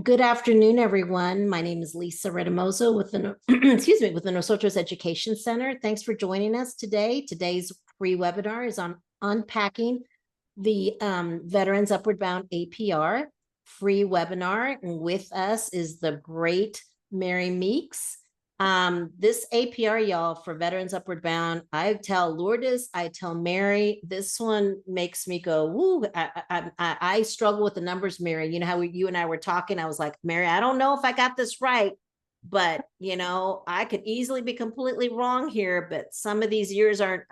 Good afternoon, everyone. My name is Lisa Redamoso with the excuse me, with the Nosotros Education Center. Thanks for joining us today. Today's free webinar is on unpacking the Veterans Upward Bound APR free webinar. And with us is the great Mary Meeks. This APR, y'all, for Veterans Upward Bound, I tell Lourdes, I tell Mary, this one makes me go, woo. I struggle with the numbers, Mary. You know how you and I were talking? I was like, Mary, I don't know if I got this right, but I could easily be completely wrong here, but some of these years aren't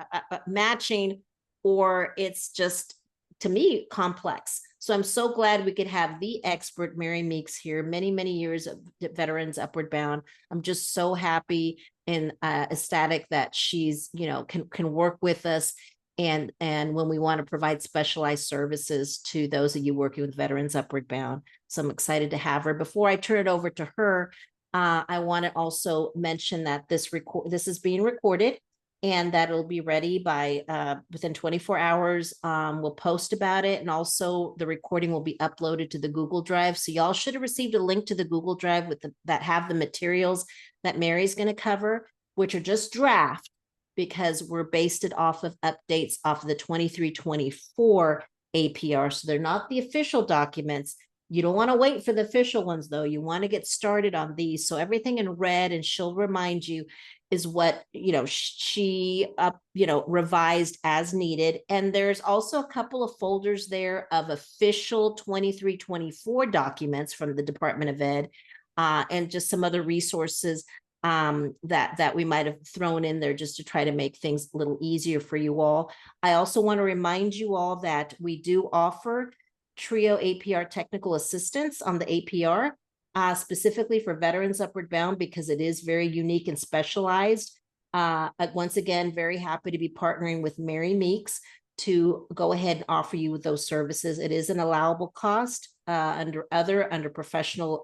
matching, or it's just, to me, complex. So I'm so glad we could have the expert Mary Meeks here, many, many years of Veterans Upward Bound. I'm just so happy and ecstatic that she's, can work with us. And when we want to provide specialized services to those of you working with Veterans Upward Bound. So I'm excited to have her. Before I turn it over to her, I want to also mention that this is being recorded, and that it'll be ready by within 24 hours. We'll post about it, and also the recording will be uploaded to the Google Drive. So y'all should have received a link to the Google Drive that have the materials that Mary's going to cover, which are just draft, because we're based it off of updates off of the 23-24 APR. So they're not the official documents. You don't want to wait for the official ones, though. You want to get started on these. So everything in red, and she'll remind you, is what she revised as needed. And there's also a couple of folders there of official 23-24 documents from the Department of Ed, and just some other resources that we might have thrown in there just to try to make things a little easier for you all. I also want to remind you all that we do offer TRIO APR technical assistance on the APR, specifically for Veterans Upward Bound, because it is very unique and specialized. Once again, very happy to be partnering with Mary Meeks to go ahead and offer you those services. It is an allowable cost under professional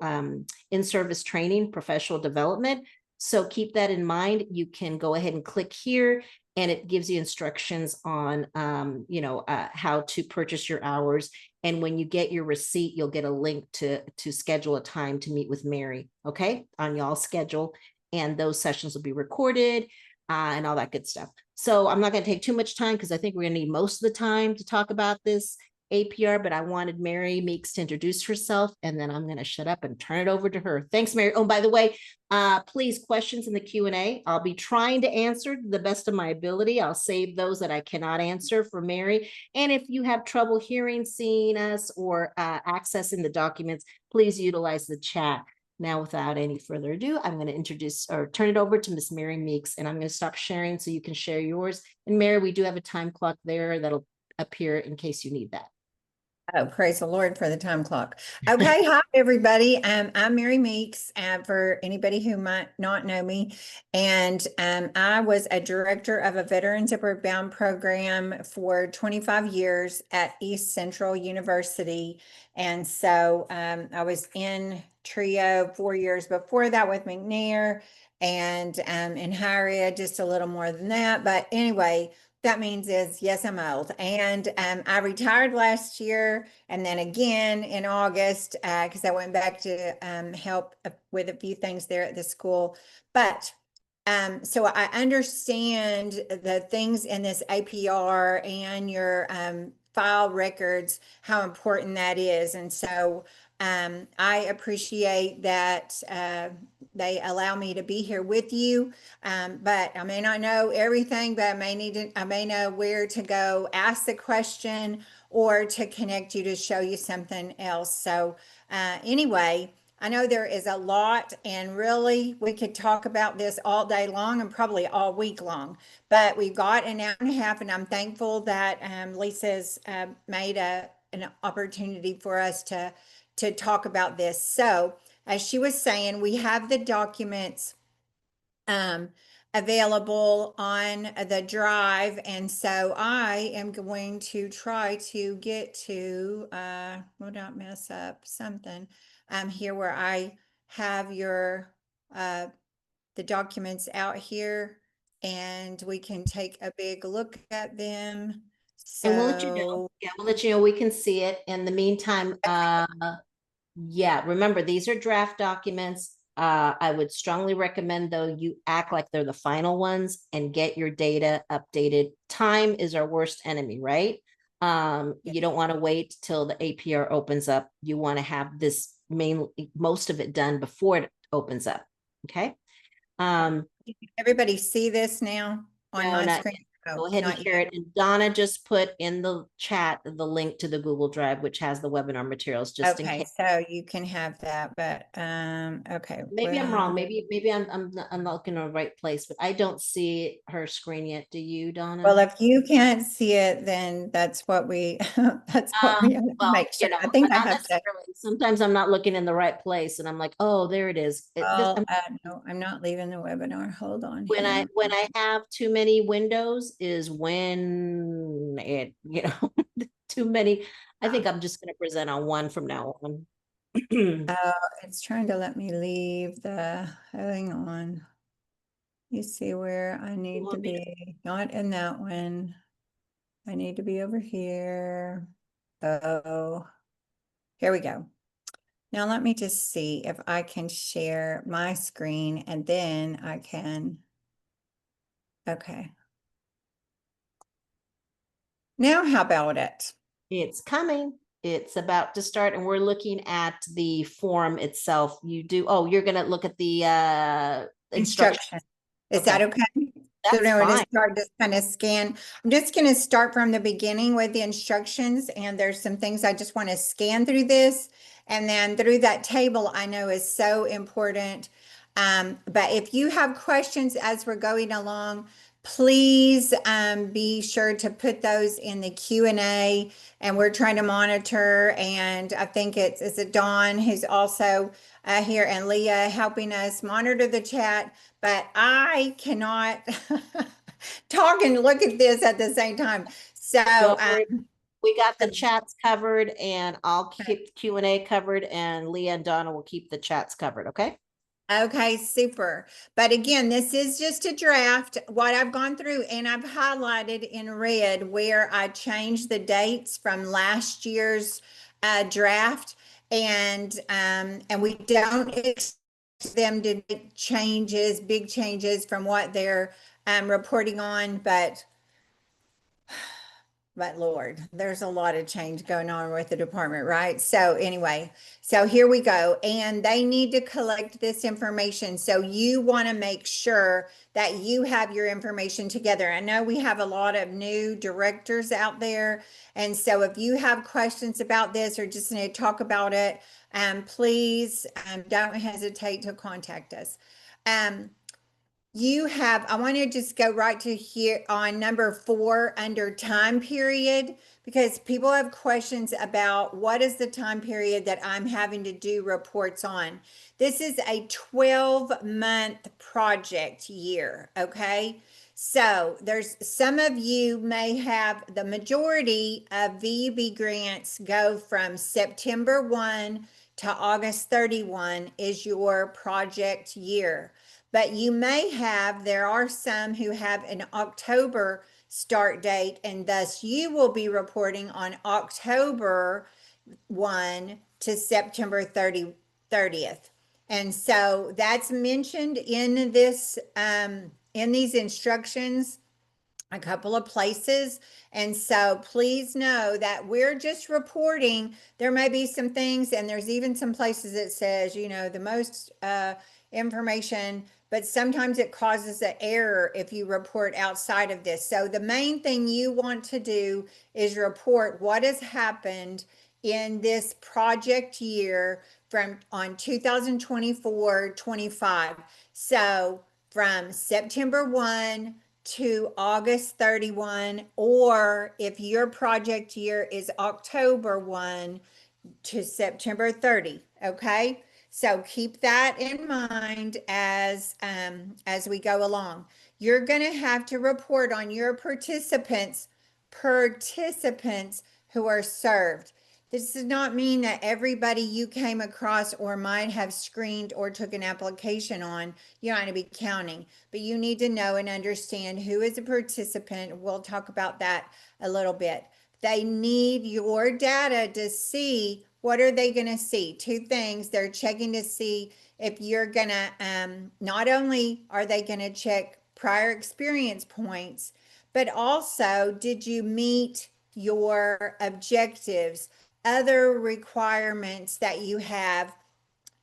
in-service training, professional development. So keep that in mind. You can go ahead and click here, and it gives you instructions on how to purchase your hours. And when you get your receipt, you'll get a link to schedule a time to meet with Mary, okay, on y'all's schedule. And those sessions will be recorded and all that good stuff. So I'm not going to take too much time, because I think we're going to need most of the time to talk about this APR, but I wanted Mary Meeks to introduce herself, and then I'm going to shut up and turn it over to her. Thanks, Mary. Oh, by the way, please, questions in the Q&A. I'll be trying to answer to the best of my ability. I'll save those that I cannot answer for Mary. And if you have trouble hearing, seeing us, or accessing the documents, please utilize the chat. Now, without any further ado, I'm going to introduce or turn it over to Miss Mary Meeks, and I'm going to stop sharing so you can share yours. And Mary, we do have a time clock there that'll appear in case you need that. Oh, praise the Lord for the time clock. Okay, hi everybody. I'm Mary Meeks, for anybody who might not know me. And I was a director of a Veterans Upward Bound program for 25 years at East Central University. And so I was in TRIO 4 years before that with McNair, and in higher ed just a little more than that. But anyway, that means is, yes, I'm old. And I retired last year, and then again in August, because I went back to help with a few things there at the school. But so I understand the things in this APR and your file records, how important that is. And so I appreciate that they allow me to be here with you. But I may not know everything, but I may know where to go ask the question, or to connect you to show you something else. So anyway, I know there is a lot, and really we could talk about this all day long and probably all week long, but we've got an hour and a half, and I'm thankful that Lisa's made an opportunity for us to talk about this. So as she was saying, we have the documents available on the drive. And so I am going to try to get to, will not mess up something here where I have your, the documents out here, and we can take a big look at them. And we'll let you know. Yeah, we'll let you know we can see it. In the meantime, Yeah, remember, these are draft documents. I would strongly recommend, though, you act like they're the final ones and get your data updated. Time is our worst enemy, right? Yeah. You don't want to wait till the APR opens up. You want to have this most of it done before it opens up. Okay. Um, Everybody see this now on no, my not screen? yet. Oh, Go ahead and not share yet. it. And Donna just put in the chat the link to the Google Drive, which has the webinar materials, just in Okay, case. so you can have that, but okay, Maybe I'm well, wrong. Maybe I'm not looking in the right place, but I don't see her screen yet. Do you, well, Donna? if you can't see it, then that's what we that's what we have to Well, make sure. I think I not have to. necessarily. Sometimes I'm not looking in the right place, and I'm like, oh, there it is. Well, no, I'm not leaving the webinar. Hold on here. When I have too many windows is when it, too many. I think I'm just going to present on one from now on. Oh, it's trying to let me leave hang on. You see where I need to want me to- be, not in that one. I need to be over here. Oh, here we go. Now let me just see if I can share my screen and then I can, okay. Now how about it? It's coming. It's about to start, and we're looking at the form itself. You're going to look at the instructions. Instruction. Is that Okay, okay? So that's now to fine. start, just kind of scan. I'm just going to start from the beginning with the instructions, and there's some things I just want to scan through this, and then through that table I know is so important. But if you have questions as we're going along, please be sure to put those in the Q&A, and we're trying to monitor. And I think is it Dawn who's also here, and Leah helping us monitor the chat, but I cannot talk and look at this at the same time. So, Don't worry. We got the chats covered, and I'll keep Q&A covered, and Leah and Donna will keep the chats covered. Okay. okay, super. But again, this is just a draft, what I've gone through, and I've highlighted in red where I changed the dates from last year's draft. And we don't expect them to make changes, big changes from what they're reporting on, but Lord, there's a lot of change going on with the department, right? So anyway, so here we go. And they need to collect this information. So you want to make sure that you have your information together. I know we have a lot of new directors out there. And so if you have questions about this or just need to talk about it, please don't hesitate to contact us. I want to just go right to here on number 4 under time period, because people have questions about what is the time period that I'm having to do reports on. This is a 12-month project year, okay? So there's some of you may have the majority of VUB grants go from September 1 to August 31 is your project year. But there are some who have an October start date, and thus you will be reporting on October 1 to September 30th. And so that's mentioned in in these instructions a couple of places. And so please know that we're just reporting. There may be some things, and there's even some places that says, the most information, but sometimes it causes an error if you report outside of this. So the main thing you want to do is report what has happened in this project year from on 2024-25. So from September 1 to August 31, or if your project year is October 1 to September 30. Okay. So keep that in mind as we go along. You're going to have to report on your participants who are served. This does not mean that everybody you came across or might have screened or took an application on, you're going to be counting, but you need to know and understand who is a participant. We'll talk about that a little bit. They need your data to see what are they going to see? Two things. They're checking to see if you're going to, not only are they going to check prior experience points, but also did you meet your objectives, other requirements that you have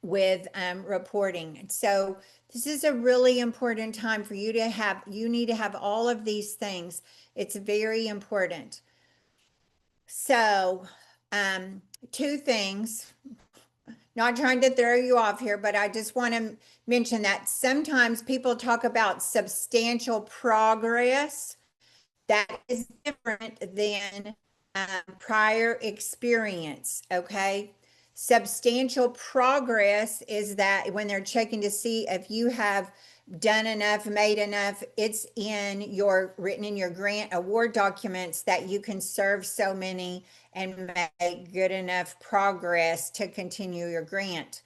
with reporting. And so this is a really important time for you to have, you need to have all of these things. It's very important. So, two things, not trying to throw you off here, but I just want to mention that sometimes people talk about substantial progress. That is different than prior experience, okay? Substantial progress is that when they're checking to see if you have done enough, made enough, it's in your written in your grant award documents that you can serve so many and make good enough progress to continue your grant.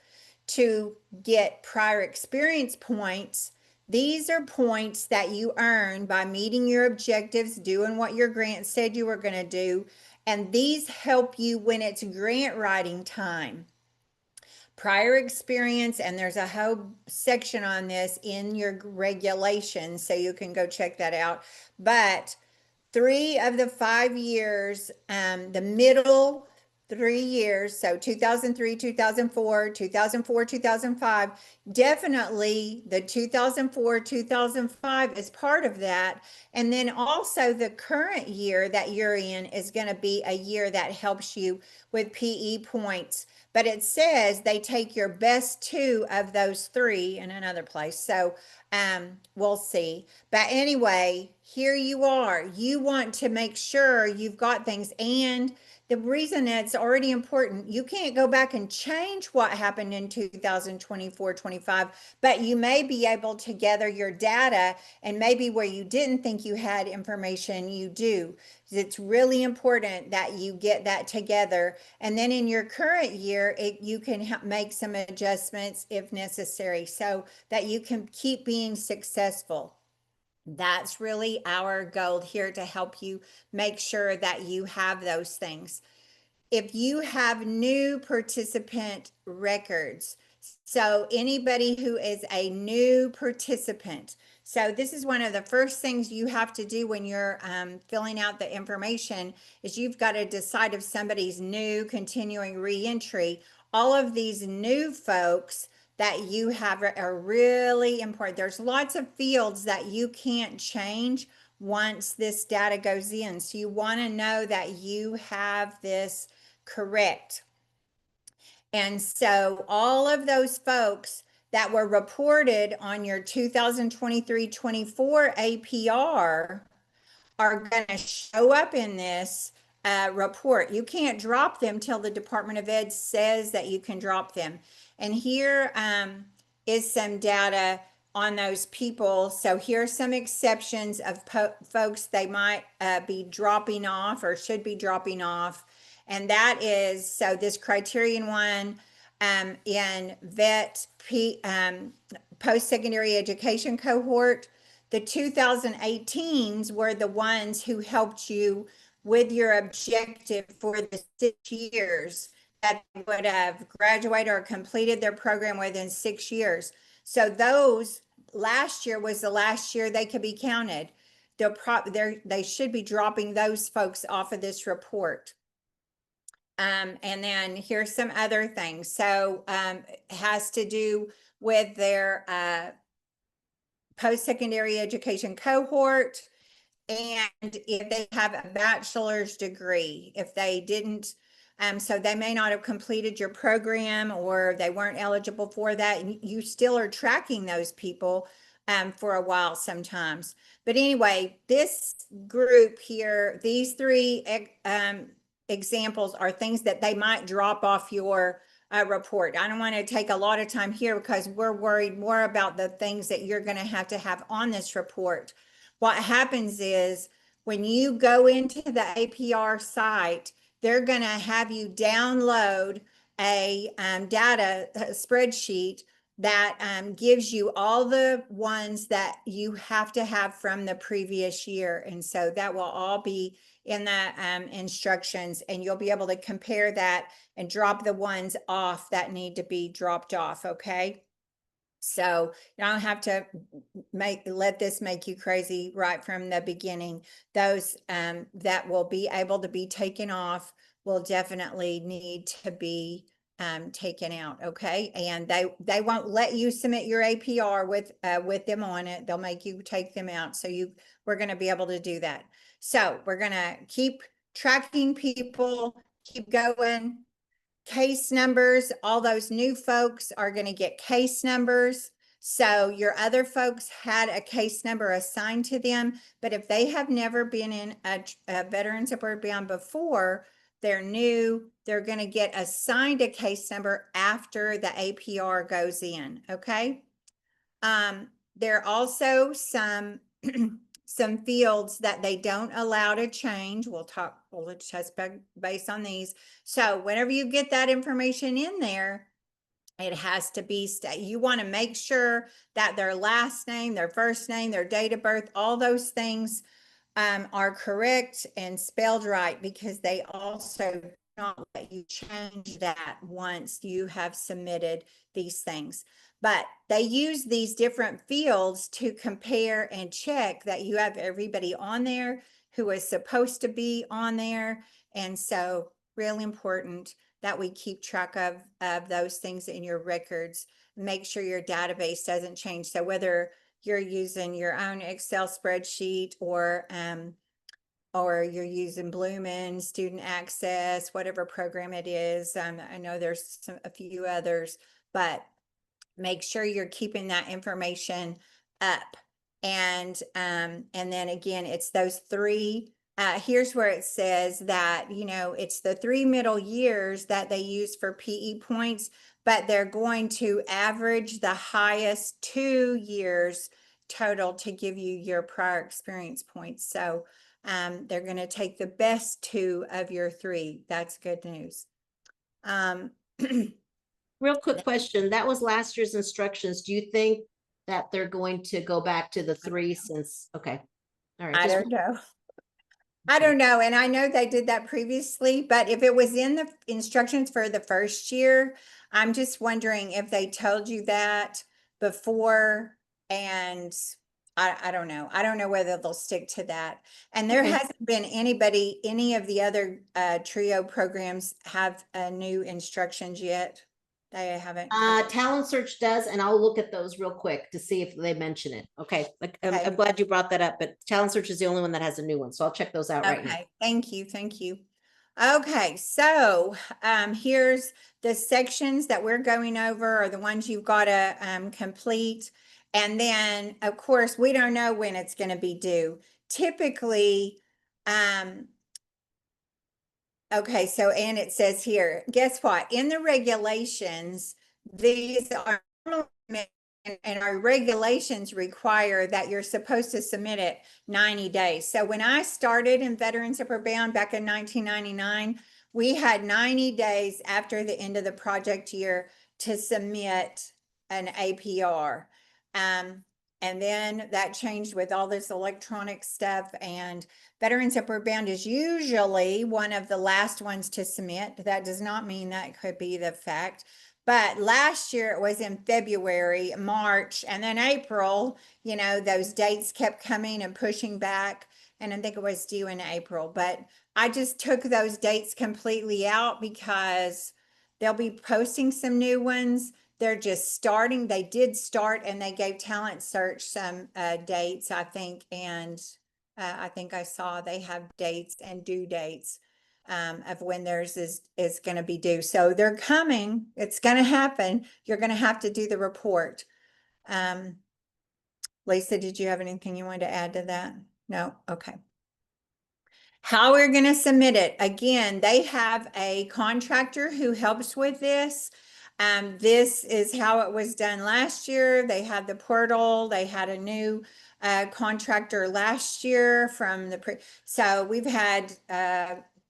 To get prior experience points, these are points that you earn by meeting your objectives, doing what your grant said you were going to do, and these help you when it's grant writing time. Prior experience, and there's a whole section on this in your regulations, so you can go check that out. But 3 of the 5 years, the middle 3 years, so 2003, 2004, 2004, 2005, definitely the 2004, 2005 is part of that. And then also the current year that you're in is going to be a year that helps you with PE points. But it says they take your best 2 of those 3 in another place. So we'll see. But anyway, here you are. You want to make sure you've got things. And the reason it's already important, you can't go back and change what happened in 2024, 25, but you may be able to gather your data, and maybe where you didn't think you had information, you do. It's really important that you get that together. And then in your current year, you can make some adjustments if necessary so that you can keep being successful. That's really our goal here, to help you make sure that you have those things. If you have new participant records, so anybody who is a new participant, so this is one of the first things you have to do when you're filling out the information, is you've got to decide if somebody's new, continuing reentry. All of these new folks that you have are really important. There's lots of fields that you can't change once this data goes in. So you want to know that you have this correct. And so all of those folks that were reported on your 2023-24 APR are going to show up in this report. You can't drop them till the Department of Ed says that you can drop them. And here is some data on those people. So here are some exceptions of folks they might be dropping off or should be dropping off. And that is, so this criterion 1 in vet post-secondary education cohort, the 2018s were the ones who helped you with your objective for the 6 years that would have graduated or completed their program within 6 years. So those, last year was the last year they could be counted. They should be dropping those folks off of this report. And then here's some other things. So it has to do with their post-secondary education cohort, and if they have a bachelor's degree. If they didn't, so they may not have completed your program, or they weren't eligible for that, and you still are tracking those people for a while sometimes. But anyway, this group here, these 3 examples are things that they might drop off your report. I don't want to take a lot of time here because we're worried more about the things that you're going to have on this report. What happens is when you go into the APR site, they're going to have you download a data spreadsheet that gives you all the ones that you have to have from the previous year. And so that will all be in the instructions, and you'll be able to compare that and drop the ones off that need to be dropped off, okay? So you don't have to let this make you crazy right from the beginning. Those that will be able to be taken off will definitely need to be taken out, okay? And they won't let you submit your APR with them on it. They'll make you take them out. So we're going to be able to do that. So we're going to keep tracking people, keep going. Case numbers, all those new folks are going to get case numbers. So your other folks had a case number assigned to them, but if they have never been in a Veterans Upward Bound before, they're new, they're going to get assigned a case number after the APR goes in, okay? There are also some some fields that they don't allow to change. We'll touch base on these. So whenever you get that information in there, it has to be, you want to make sure that their last name, their first name, their date of birth, all those things are correct and spelled right, because they also not let you change that once you have submitted these things. But they use these different fields to compare and check that you have everybody on there who is supposed to be on there. And so really important that we keep track of those things in your records. Make sure your database doesn't change. So whether you're using your own Excel spreadsheet or you're using Bloomin, Student Access, whatever program it is. I know there's a few others, but make sure you're keeping that information up. And then again, it's those three. Here's where it says that, it's the 3 middle years that they use for PE points, but they're going to average the highest 2 years total to give you your prior experience points. So they're going to take the best 2 of your 3. That's good news. Real quick question. That was last year's instructions. Do you think that they're going to go back to the 3 since, okay. All right. I don't know. I don't know. And I know they did that previously, but if it was in the instructions for the first year, I'm just wondering if they told you that before, and I don't know. I don't know whether they'll stick to that. And there Okay. hasn't been any of the other TRIO programs have new instructions yet. They haven't. Talent Search does, and I'll look at those real quick to see if they mention it. Okay. Like, I'm Okay. glad you brought that up, but Talent Search is the only one that has a new one. So I'll check those out right now. Okay, thank you, thank you. Okay, so here's the sections that we're going over are the ones you've got to complete. And then, of course, we don't know when it's going to be due. Typically, okay, so, and it says here, guess what? In the regulations, these are and our regulations require that you're supposed to submit it 90 days. So when I started in Veterans Upward Bound back in 1999, we had 90 days after the end of the project year to submit an APR. And then that changed with all this electronic stuff, and Veterans Upward Bound is usually one of the last ones to submit. That does not mean that could be the fact. But last year it was in February, March, and then April, those dates kept coming and pushing back. And I think it was due in April, but I just took those dates completely out because they'll be posting some new ones. They're just starting. They did start, and they gave Talent Search some dates, I think. And I think I saw they have dates and due dates of when theirs is going to be due. So they're coming. It's going to happen. You're going to have to do the report. Lisa, did you have anything you wanted to add to that? No? Okay. How we're going to submit it. Again, they have a contractor who helps with this. This is how it was done last year. They had the portal. They had a new contractor last year from so we've had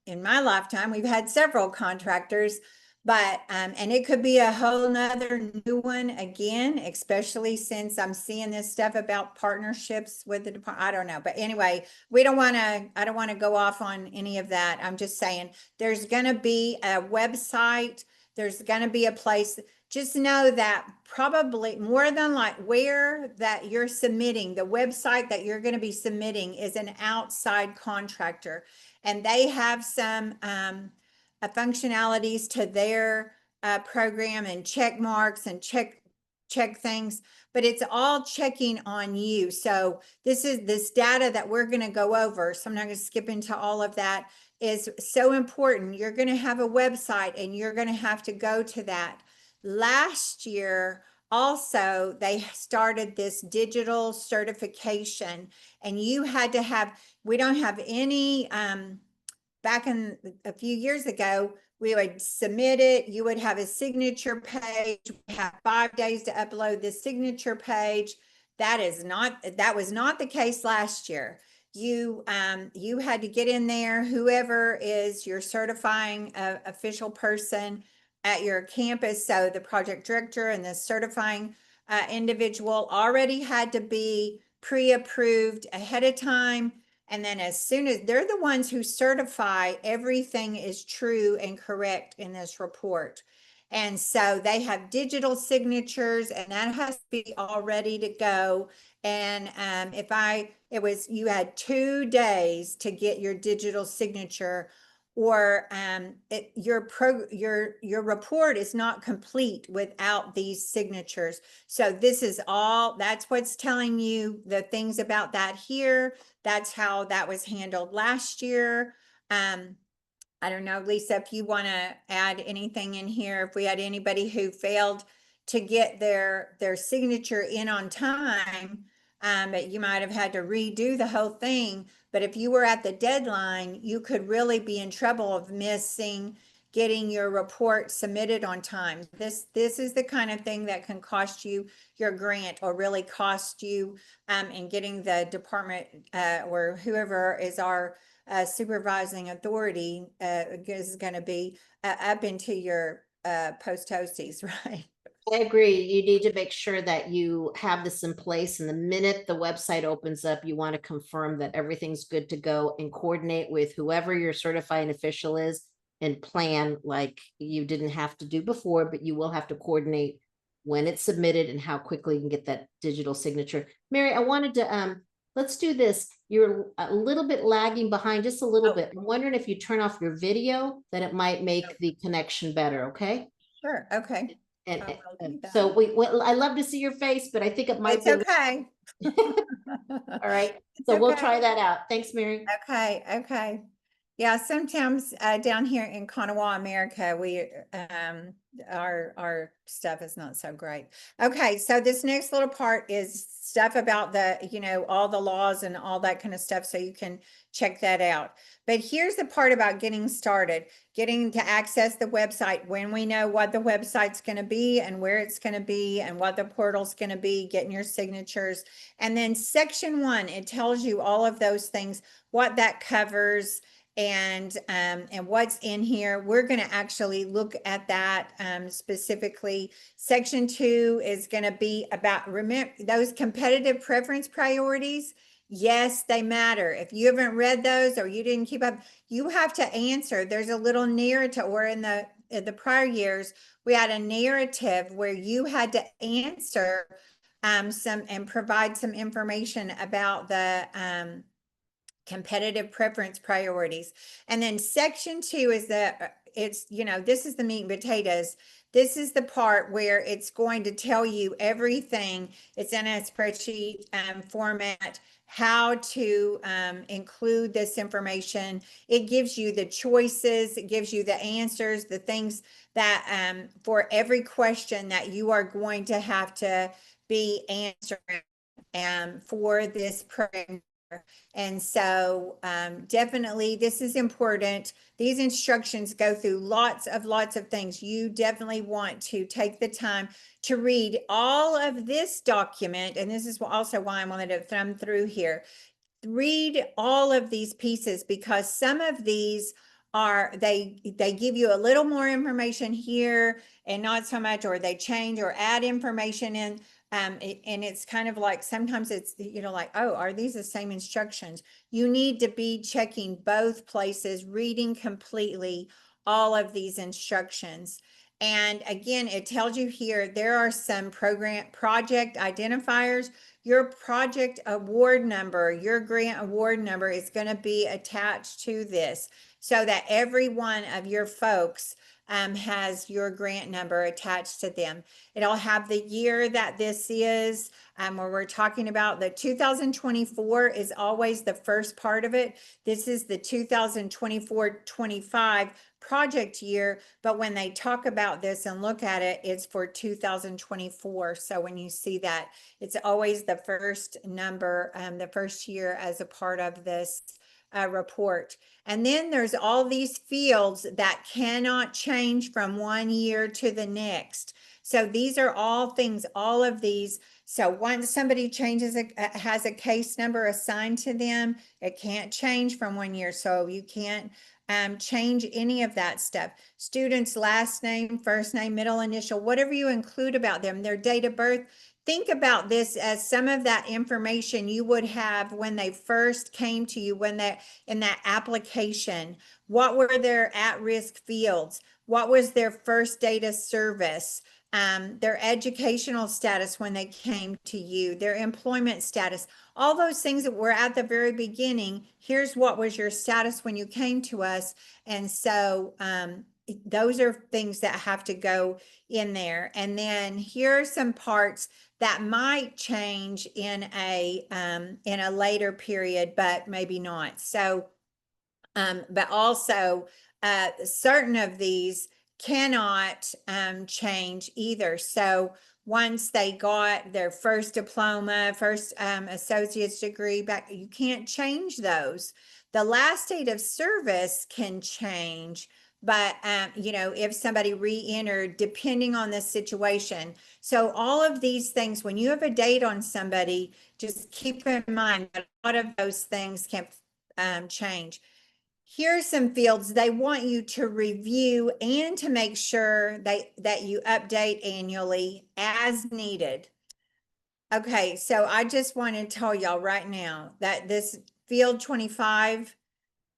in my lifetime, we've had several contractors, But, and it could be a whole nother new one again, especially since I'm seeing this stuff about partnerships with the department. I don't know. But anyway, I don't want to go off on any of that. I'm just saying there's going to be a website. There's going to be a place. Just know that probably more than like where that you're submitting, the website that you're going to be submitting is an outside contractor. And they have some, functionalities to their program and check marks and check things, but it's all checking on you. So this data that we're going to go over, so I'm not going to skip into all of that, is so important. You're going to have a website and you're going to have to go to that. Last year, also, they started this digital certification, and you had to have, we don't have any, back in a few years ago, we would submit it. You would have a signature page. We have 5 days to upload the signature page. That was not the case last year. You had to get in there, whoever is your certifying official person at your campus. So the project director and the certifying individual already had to be pre-approved ahead of time. And then as soon as they're the ones who certify everything is true and correct in this report. And so they have digital signatures, and that has to be all ready to go. And you had 2 days to get your digital signature, or your report is not complete without these signatures. So that's what's telling you the things about that here. That's how that was handled last year. I don't know, Lisa, if you want to add anything in here, if we had anybody who failed to get their signature in on time, but you might have had to redo the whole thing. But if you were at the deadline, you could really be in trouble of missing getting your report submitted on time. This is the kind of thing that can cost you your grant, or really cost you in getting the department or whoever is our supervising authority is going to be up into your post hosties, right? I agree. You need to make sure that you have this in place, and the minute the website opens up, you want to confirm that everything's good to go and coordinate with whoever your certifying official is and plan like you didn't have to do before, but you will have to coordinate when it's submitted and how quickly you can get that digital signature. Mary, I wanted to let's do this. You're a little bit lagging behind, just a little bit. I'm wondering if you turn off your video, then it might make the connection better, okay? Sure. Okay. And I will do that. so I love to see your face, but I think it might It's be okay. all right. It's So we'll okay. try that out. Thanks, Mary. Okay, okay. Yeah, sometimes down here in Kanawha, America, our stuff is not so great. Okay, so this next little part is stuff about all the laws and all that kind of stuff, so you can check that out. But here's the part about getting started, getting to access the website when we know what the website's going to be and where it's going to be and what the portal's going to be, getting your signatures. And then section 1, it tells you all of those things, what that covers, and what's in here. We're going to actually look at that specifically. Section 2 is going to be about, remember, those competitive preference priorities. Yes, they matter. If you haven't read those or you didn't keep up, you have to answer. There's a little narrative, or in the prior years, we had a narrative where you had to answer some and provide some information about the competitive preference priorities. And then section 2 is this is the meat and potatoes. This is the part where it's going to tell you everything. It's in a spreadsheet format, how to include this information. It gives you the choices, it gives you the answers, the things that for every question that you are going to have to be answering for this program. And so definitely this is important. These instructions go through lots of things. You definitely want to take the time to read all of this document. And this is also why I wanted to thumb through here. Read all of these pieces, because some of these are they give you a little more information here and not so much, or they change or add information in. And it's kind of like, sometimes it's, like, oh, are these the same instructions? You need to be checking both places, reading completely all of these instructions. And again, it tells you here, there are some project identifiers. Your project award number, your grant award number is going to be attached to this, so that every one of your folks has your grant number attached to them. It'll have the year that this is, where we're talking about the 2024 is always the first part of it. This is the 2024-25 project year, but when they talk about this and look at it, it's for 2024. So when you see that, it's always the first number, the first year as a part of this report. And then there's all these fields that cannot change from one year to the next. So these are all things, all of these. So once somebody changes, has a case number assigned to them, it can't change from one year. So you can't change any of that stuff. Students' last name, first name, middle initial, whatever you include about them, their date of birth. Think about this as some of that information you would have when they first came to you, when they in that application. What were their at-risk fields? What was their first date of service? Their educational status when they came to you, their employment status, all those things that were at the very beginning. Here's what was your status when you came to us. And so those are things that have to go in there. And then here are some parts that might change in a later period, but maybe not. So, but also certain of these cannot change either. So once they got their first diploma, first associate's degree back, you can't change those. The last date of service can change, but if somebody re-entered, depending on the situation. So all of these things, when you have a date on somebody, just keep in mind that a lot of those things can change. Here's some fields they want you to review and to make sure that you update annually as needed. Okay, so I just want to tell y'all right now that this field 25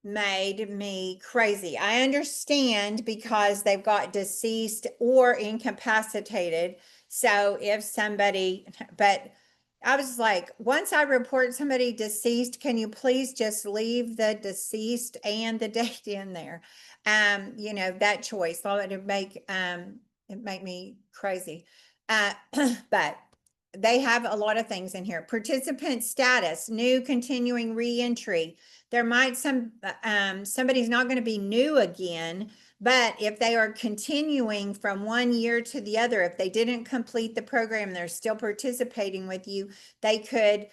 made me crazy. I understand because they've got deceased or incapacitated. So if somebody, but I was like, once I report somebody deceased, can you please just leave the deceased and the date in there? That choice. Thought it'd make me crazy. But they have a lot of things in here. Participant status, new continuing reentry. There might somebody's not going to be new again, but if they are continuing from one year to the other, if they didn't complete the program, they're still participating with you, they could,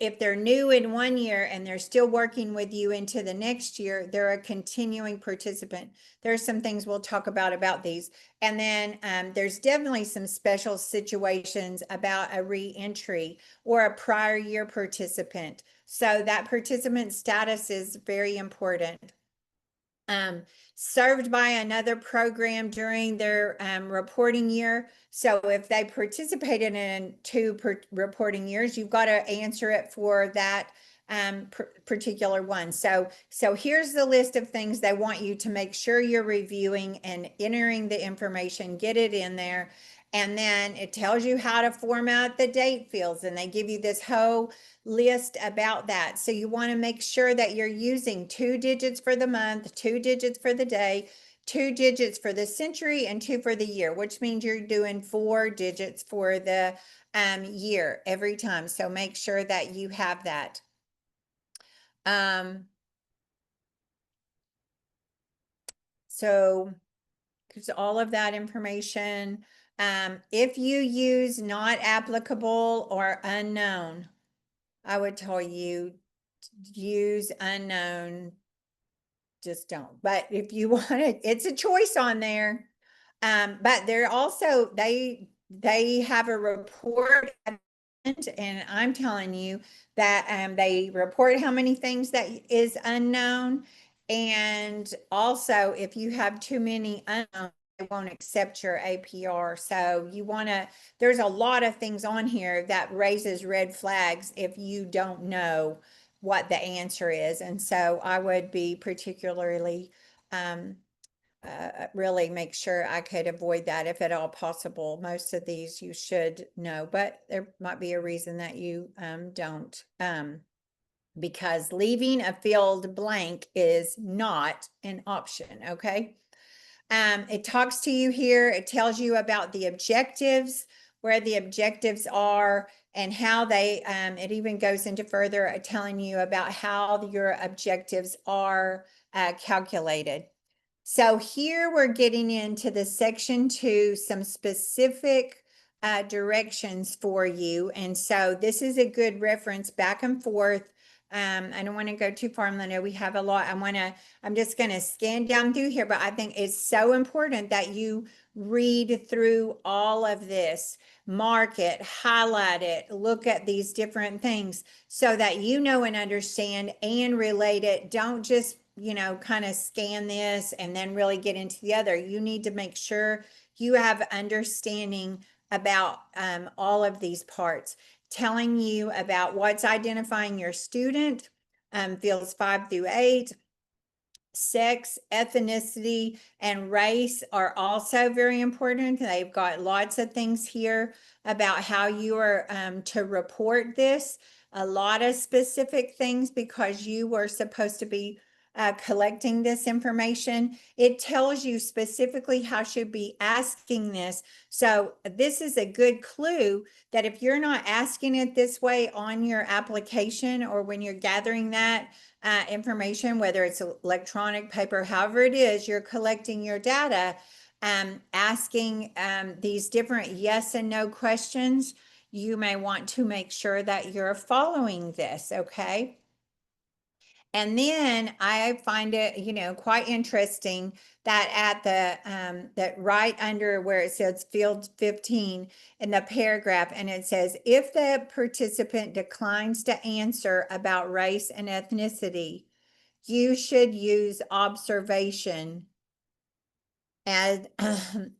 if they're new in one year and they're still working with you into the next year, they're a continuing participant. There's some things we'll talk about these. And then there's definitely some special situations about a re-entry or a prior year participant. So that participant status is very important. Served by another program during their reporting year. So if they participated in two reporting years, you've got to answer it for that particular one. So here's the list of things they want you to make sure you're reviewing and entering the information, get it in there. And then it tells you how to format the date fields, and they give you this whole list about that. So you want to make sure that you're using 2 digits for the month, 2 digits for the day, 2 digits for the century, and 2 for the year, which means you're doing 4 digits for the year every time. So make sure that you have that. So there's all of that information. If you use not applicable or unknown, I would tell you use unknown, just don't. But if you want it, it's a choice on there. But they're also, they have a report, and I'm telling you that they report how many things that is unknown, And also, if you have too many unknowns, they won't accept your APR. So you want to, there's a lot of things on here that raises red flags if you don't know what the answer is. And so I would be particularly really make sure I could avoid that if at all possible. Most of these you should know, but there might be a reason that you don't. Because leaving a field blank is not an option, okay? It talks to you here. It tells you about the objectives, where the objectives are, and how they, it even goes into further telling you about how your objectives are calculated. So here we're getting into the section 2, some specific directions for you. And so this is a good reference back and forth. I don't want to go too far. I know we have a lot. I'm just going to scan down through here, but I think it's so important that you read through all of this, mark it, highlight it, look at these different things so that you know and understand and relate it. Don't just, kind of scan this and then really get into the other. You need to make sure you have understanding about all of these parts, telling you about what's identifying your student, fields 5 through 8. Sex, ethnicity, and race are also very important. They've got lots of things here about how you are to report this, a lot of specific things because you were supposed to be collecting this information. It tells you specifically how you should be asking this. So this is a good clue that if you're not asking it this way on your application or when you're gathering that information, whether it's electronic, paper, however it is, you're collecting your data, asking these different yes and no questions, you may want to make sure that you're following this, okay? And then I find it, quite interesting that at that right under where it says field 15 in the paragraph, and it says, if the participant declines to answer about race and ethnicity, you should use observation as,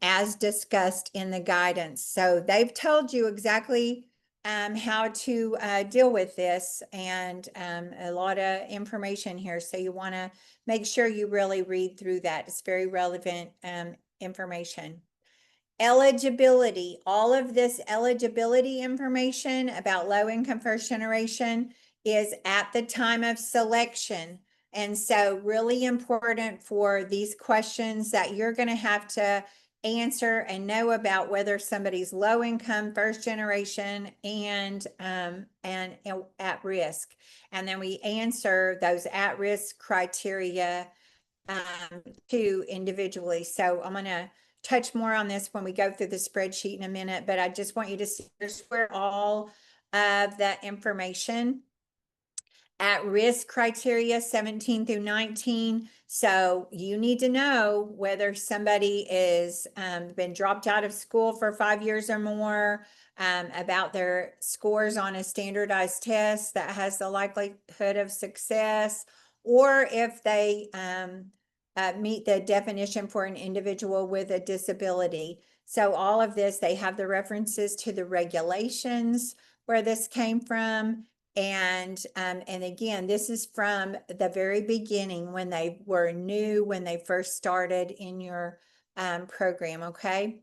as discussed in the guidance. So they've told you exactly how to deal with this, and a lot of information here. So you want to make sure you really read through that. It's very relevant information. Eligibility, all of this eligibility information about low income first generation is at the time of selection. And so really important for these questions that you're going to have to answer and know about whether somebody's low income first generation and at risk. And then we answer those at risk criteria to individually. So I'm going to touch more on this when we go through the spreadsheet in a minute, but I just want you to see where all of that information at risk criteria 17 through 19. So you need to know whether somebody is been dropped out of school for 5 years or more, about their scores on a standardized test that has the likelihood of success, or if they meet the definition for an individual with a disability. So all of this, they have the references to the regulations where this came from. And again, this is from the very beginning when they were new, when they first started in your program, okay?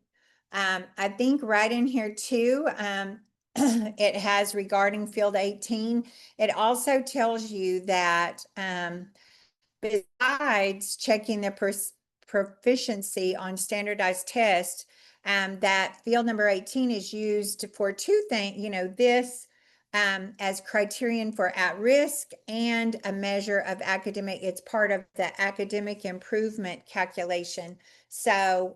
I think right in here too, it has regarding field 18. It also tells you that besides checking the proficiency on standardized tests, that field number 18 is used for two things, this as criterion for at risk and a measure of academic, it's part of the academic improvement calculation. So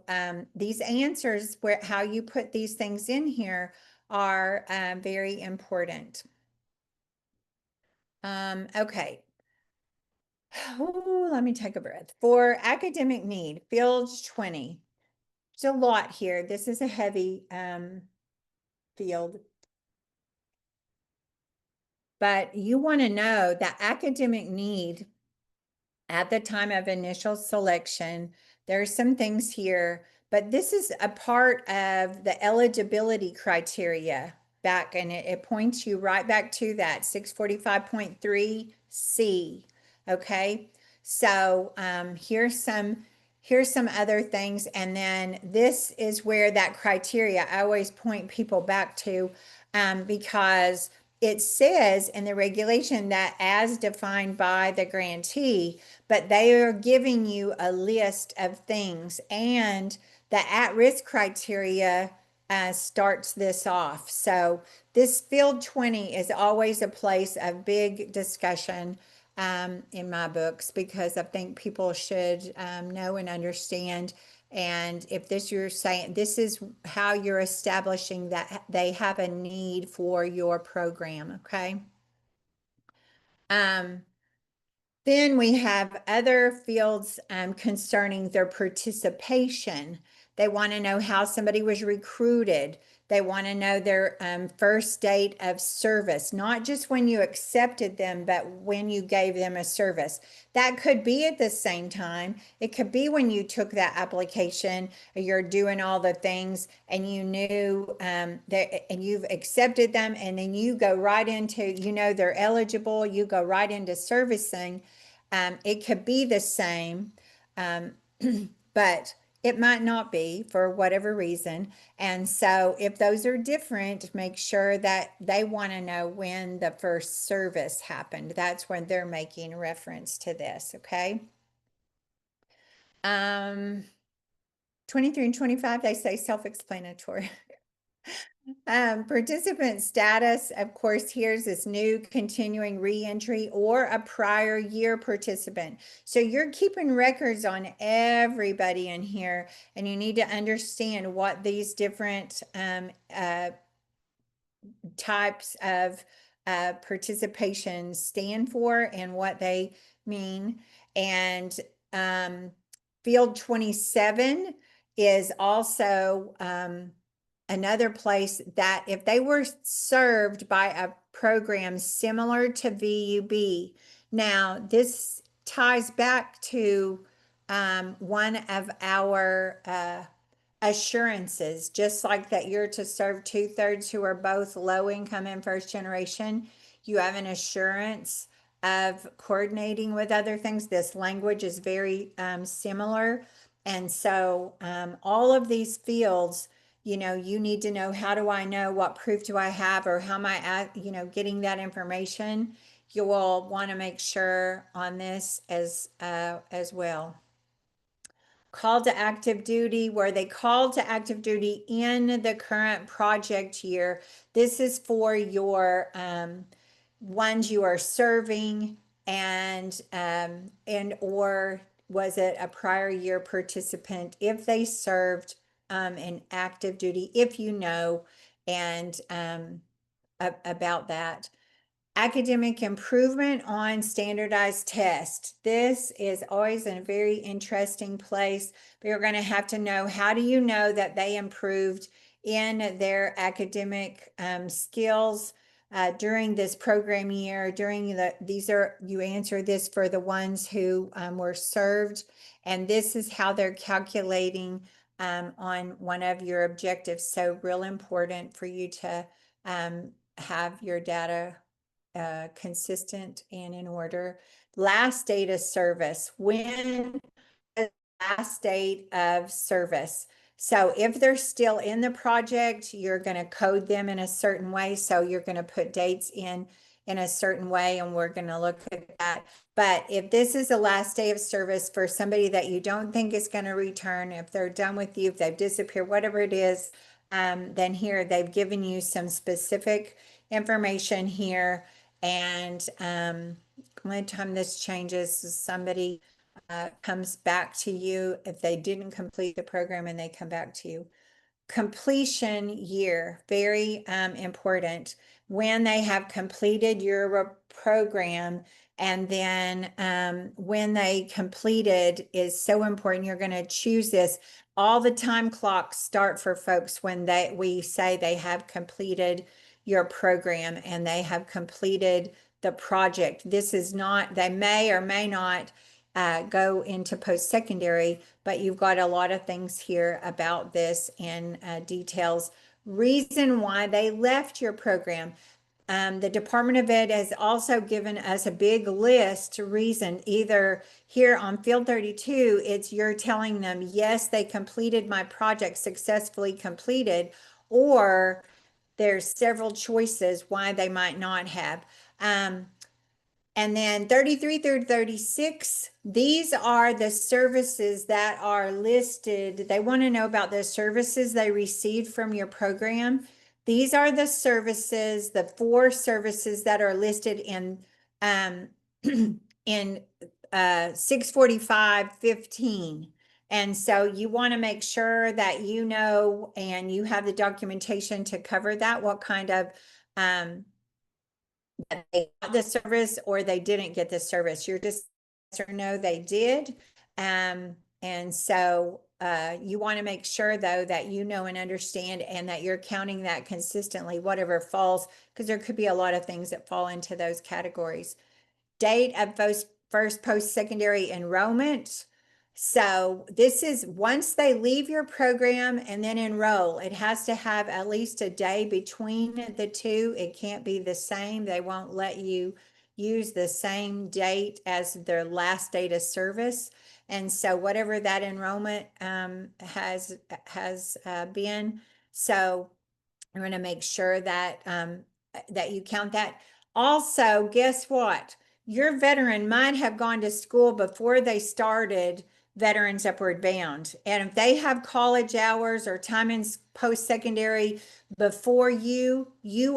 these answers, how you put these things in here are very important. Okay. Oh, let me take a breath. For academic need, fields 20. There's a lot here. This is a heavy field. But you want to know that academic need at the time of initial selection. There's some things here, but this is a part of the eligibility criteria back, and it points you right back to that 645.3C. Okay, so here's some other things, and then this is where that criteria I always point people back to, because it says in the regulation that as defined by the grantee, but they are giving you a list of things, and the at-risk criteria starts this off. So this field 20 is always a place of big discussion in my books, because I think people should know and understand. And if this, you're saying this is how you're establishing that they have a need for your program, okay? Then we have other fields concerning their participation. They want to know how somebody was recruited. They want to know their first date of service, not just when you accepted them, but when you gave them a service. That could be at the same time. It could be when you took that application, or you're doing all the things and you knew that, and you've accepted them, and then you go right into, you know, they're eligible, you go right into servicing. It could be the same, but it might not be for whatever reason. And so if those are different, make sure that they want to know when the first service happened. That's when they're making reference to this, okay? 23 and 25, they say self-explanatory. Participant status, of course, here's this new continuing reentry or a prior year participant. So you're keeping records on everybody in here, and you need to understand what these different types of participation stand for and what they mean. And field 27 is also another place that if they were served by a program similar to VUB. Now, this ties back to one of our assurances, just like that you're to serve 2/3 who are both low income and first generation. You have an assurance of coordinating with other things. This language is very similar. And so all of these fields, you know, you need to know, how do I know, what proof do I have, or how am I, you know, getting that information? You will want to make sure on this as well. Call to active duty, where they call to active duty in the current project year. This is for your ones you are serving, and or was it a prior year participant if they served in active duty, if you know, and about that. Academic improvement on standardized tests. This is always a very interesting place. We're going to have to know, how do you know that they improved in their academic skills during this program year, during you answer this for the ones who were served, and this is how they're calculating on one of your objectives. So real important for you to have your data consistent and in order. Last date of service, when the last date of service. So if they're still in the project, you're going to code them in a certain way. So you're going to put dates in a certain way, and we're going to look at that. But if this is the last day of service for somebody that you don't think is going to return, if they're done with you, if they've disappeared, whatever it is, then here they've given you some specific information here. And one time this changes, somebody comes back to you if they didn't complete the program and they come back to you. Completion year, very important. When they have completed your program, and then when they completed is so important. You're going to choose this. All the time clocks start for folks when we say they have completed your program and they have completed the project. This is not, they may or may not go into post-secondary, but you've got a lot of things here about this and details. Reason why they left your program. The Department of Ed has also given us a big list to reason. Either here on Field 32, it's you're telling them, yes, they completed my project, successfully completed, or there's several choices why they might not have. And then 33 through 36, these are the services that are listed. They want to know about the services they received from your program. These are the services, the 4 services that are listed in in 645.15. And so you want to make sure that you know and you have the documentation to cover that, what kind of that they got the service or they didn't get the service. You're just yes or no, they did. And so you want to make sure though that you know and understand and that you're counting that consistently, whatever falls, because there could be a lot of things that fall into those categories. Date of first post-secondary enrollment. So this is once they leave your program and then enroll, it has to have at least a day between the two. It can't be the same. They won't let you use the same date as their last date of service. And so whatever that enrollment has been. So I'm going to make sure that that you count that. Also, guess what? Your veteran might have gone to school before they started Veterans Upward Bound. And if they have college hours or time in post-secondary before you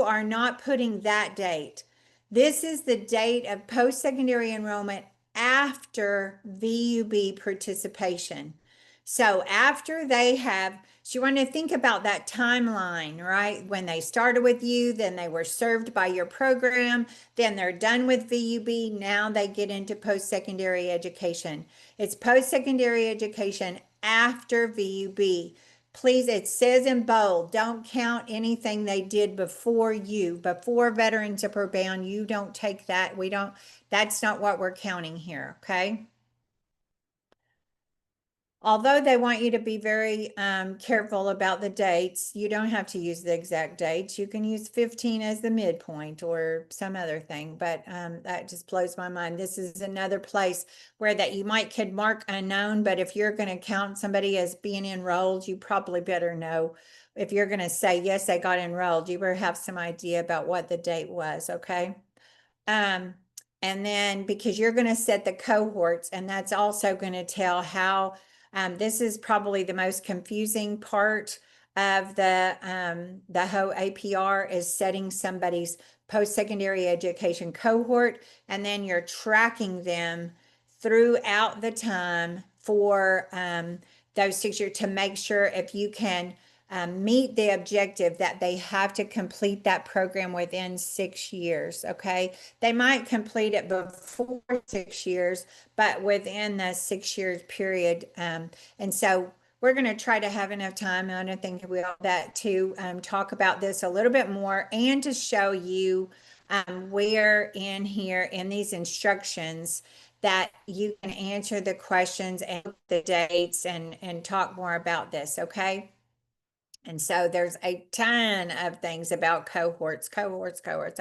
are not putting that date. This is the date of post-secondary enrollment after VUB participation. So after they have, so you want to think about that timeline, right? When they started with you, then they were served by your program, then they're done with VUB, now they get into post-secondary education. It's post-secondary education after VUB. Please, it says in bold, don't count anything they did before you, before Veterans Upward Bound. You don't take that. We don't, that's not what we're counting here, okay? Although they want you to be very careful about the dates, you don't have to use the exact dates. You can use 15 as the midpoint or some other thing, but that just blows my mind. This is another place where that you could mark unknown, but if you're going to count somebody as being enrolled, you probably better know. If you're going to say, yes, they got enrolled, you better have some idea about what the date was, okay? And then because you're going to set the cohorts, and that's also going to tell how, this is probably the most confusing part of the whole APR is setting somebody's post-secondary education cohort, and then you're tracking them throughout the time for those 6 years to make sure if you can meet the objective that they have to complete that program within 6 years, okay? They might complete it before 6 years, but within the 6 years period. And so we're going to try to have enough time, and I think we all that to talk about this a little bit more and to show you where in here in these instructions that you can answer the questions and the dates and talk more about this, okay? And so there's a ton of things about cohorts. I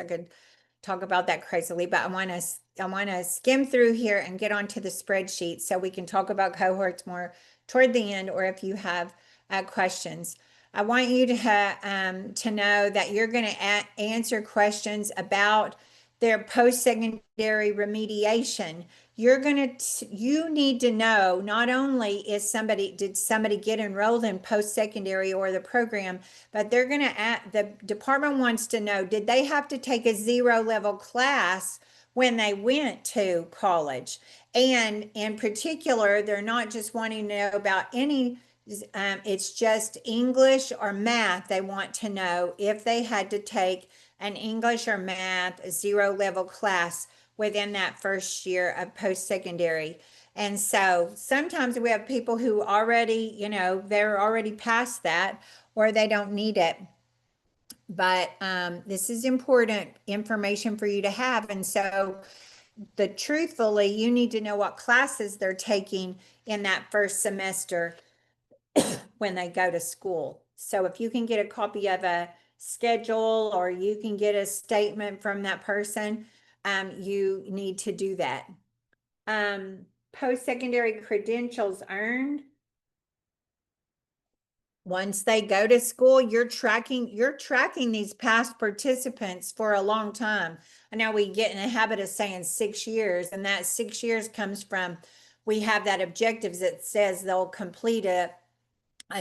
could talk about that crazily, but I want to skim through here and get onto the spreadsheet so we can talk about cohorts more toward the end, or if you have questions. I want you to know that you're going to answer questions about their post-secondary remediation. You need to know not only did somebody get enrolled in post-secondary or the program, but the department wants to know, did they have to take a 0 level class when they went to college? And in particular, they're not just wanting to know about any, it's just English or math. They want to know if they had to take an English or math 0 level class within that first year of post-secondary. And so sometimes we have people who already, they're already past that or they don't need it. But this is important information for you to have. And so truthfully, you need to know what classes they're taking in that first semester when they go to school. So if you can get a copy of a schedule or you can get a statement from that person, you need to do that. Post-secondary credentials earned. Once they go to school, you're tracking these past participants for a long time. I know we get in a habit of saying 6 years, and that 6 years comes from, we have that objectives that says they'll complete a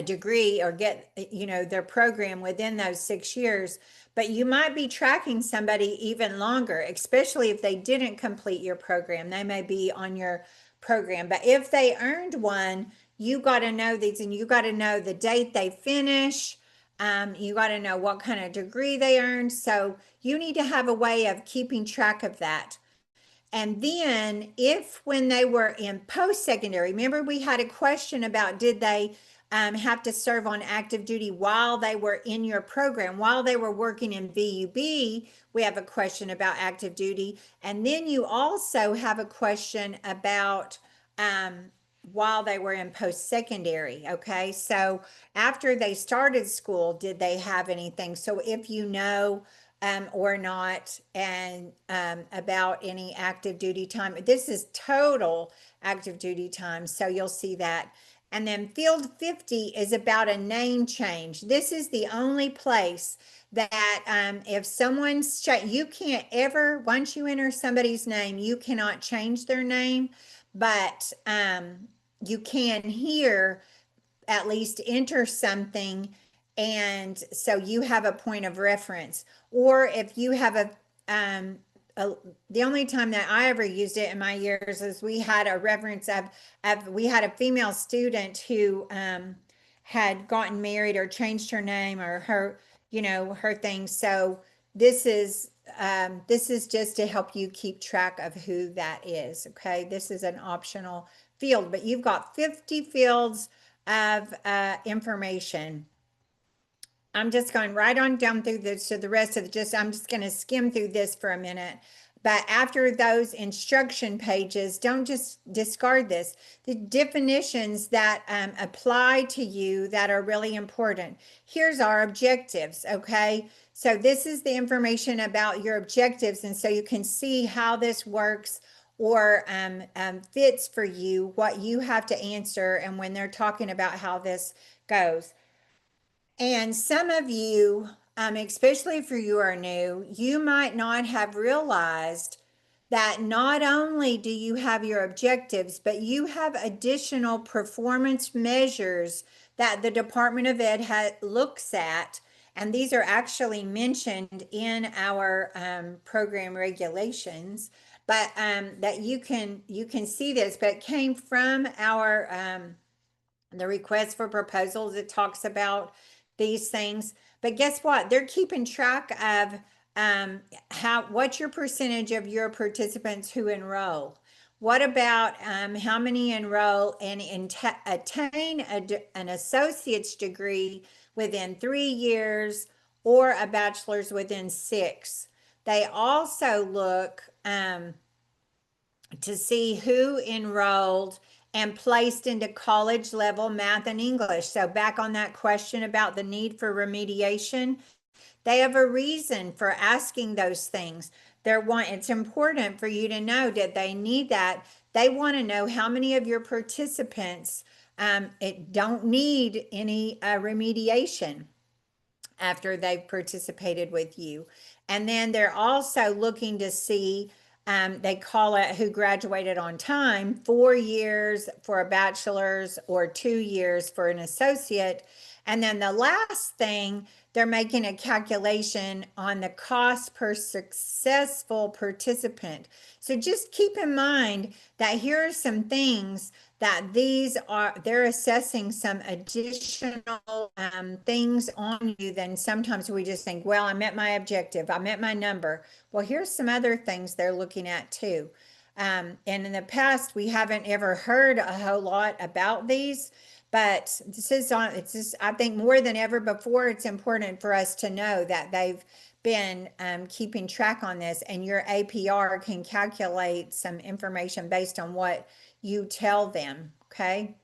degree or get, their program within those 6 years. But you might be tracking somebody even longer, especially if they didn't complete your program. They may be on your program, but if they earned one, you got to know these, and you got to know the date they finish. You got to know what kind of degree they earned. So you need to have a way of keeping track of that. And then if when they were in post-secondary, remember we had a question about did they have to serve on active duty while they were in your program, while they were working in VUB, we have a question about active duty. And then you also have a question about while they were in post-secondary, okay? So after they started school, did they have anything? So if you know or not, and about any active duty time. This is total active duty time, so you'll see that. And then field 50 is about a name change. This is the only place that if someone's, you can't ever, once you enter somebody's name, you cannot change their name, but you can here at least enter something, and so you have a point of reference. Or if you have the only time that I ever used it in my years is we had a reference of we had a female student who had gotten married or changed her name or her, her thing. So this is just to help you keep track of who that is. Okay, this is an optional field, but you've got 50 fields of information. I'm just going right on down through this to the rest of I'm just going to skim through this for a minute. But after those instruction pages, don't just discard this. The definitions that apply to you that are really important. Here's our objectives, okay? So this is the information about your objectives, and so you can see how this works or fits for you, what you have to answer, and when they're talking about how this goes. And some of you, especially if you are new, you might not have realized that not only do you have your objectives, but you have additional performance measures that the Department of Ed looks at. And these are actually mentioned in our program regulations, but that you can see this, but it came from our the request for proposals. It talks about these things, but guess what? They're keeping track of what's your percentage of your participants who enroll. What about how many enroll and attain an associate's degree within 3 years or a bachelor's within 6? They also look to see who enrolled and placed into college level math and English. So back on that question about the need for remediation, they have a reason for asking those things. It's important for you to know that they need that. They want to know how many of your participants don't need any remediation after they've participated with you. And then they're also looking to see, they call it who graduated on time, 4 years for a bachelor's or 2 years for an associate. And then the last thing, they're making a calculation on the cost per successful participant. So just keep in mind that here are some things that they're assessing some additional things on you. Then sometimes we just think, well, I met my objective, I met my number. Well, here's some other things they're looking at too. And in the past, we haven't ever heard a whole lot about these, but it's just, I think more than ever before, it's important for us to know that they've been keeping track on this, and your APR can calculate some information based on what you tell them, okay?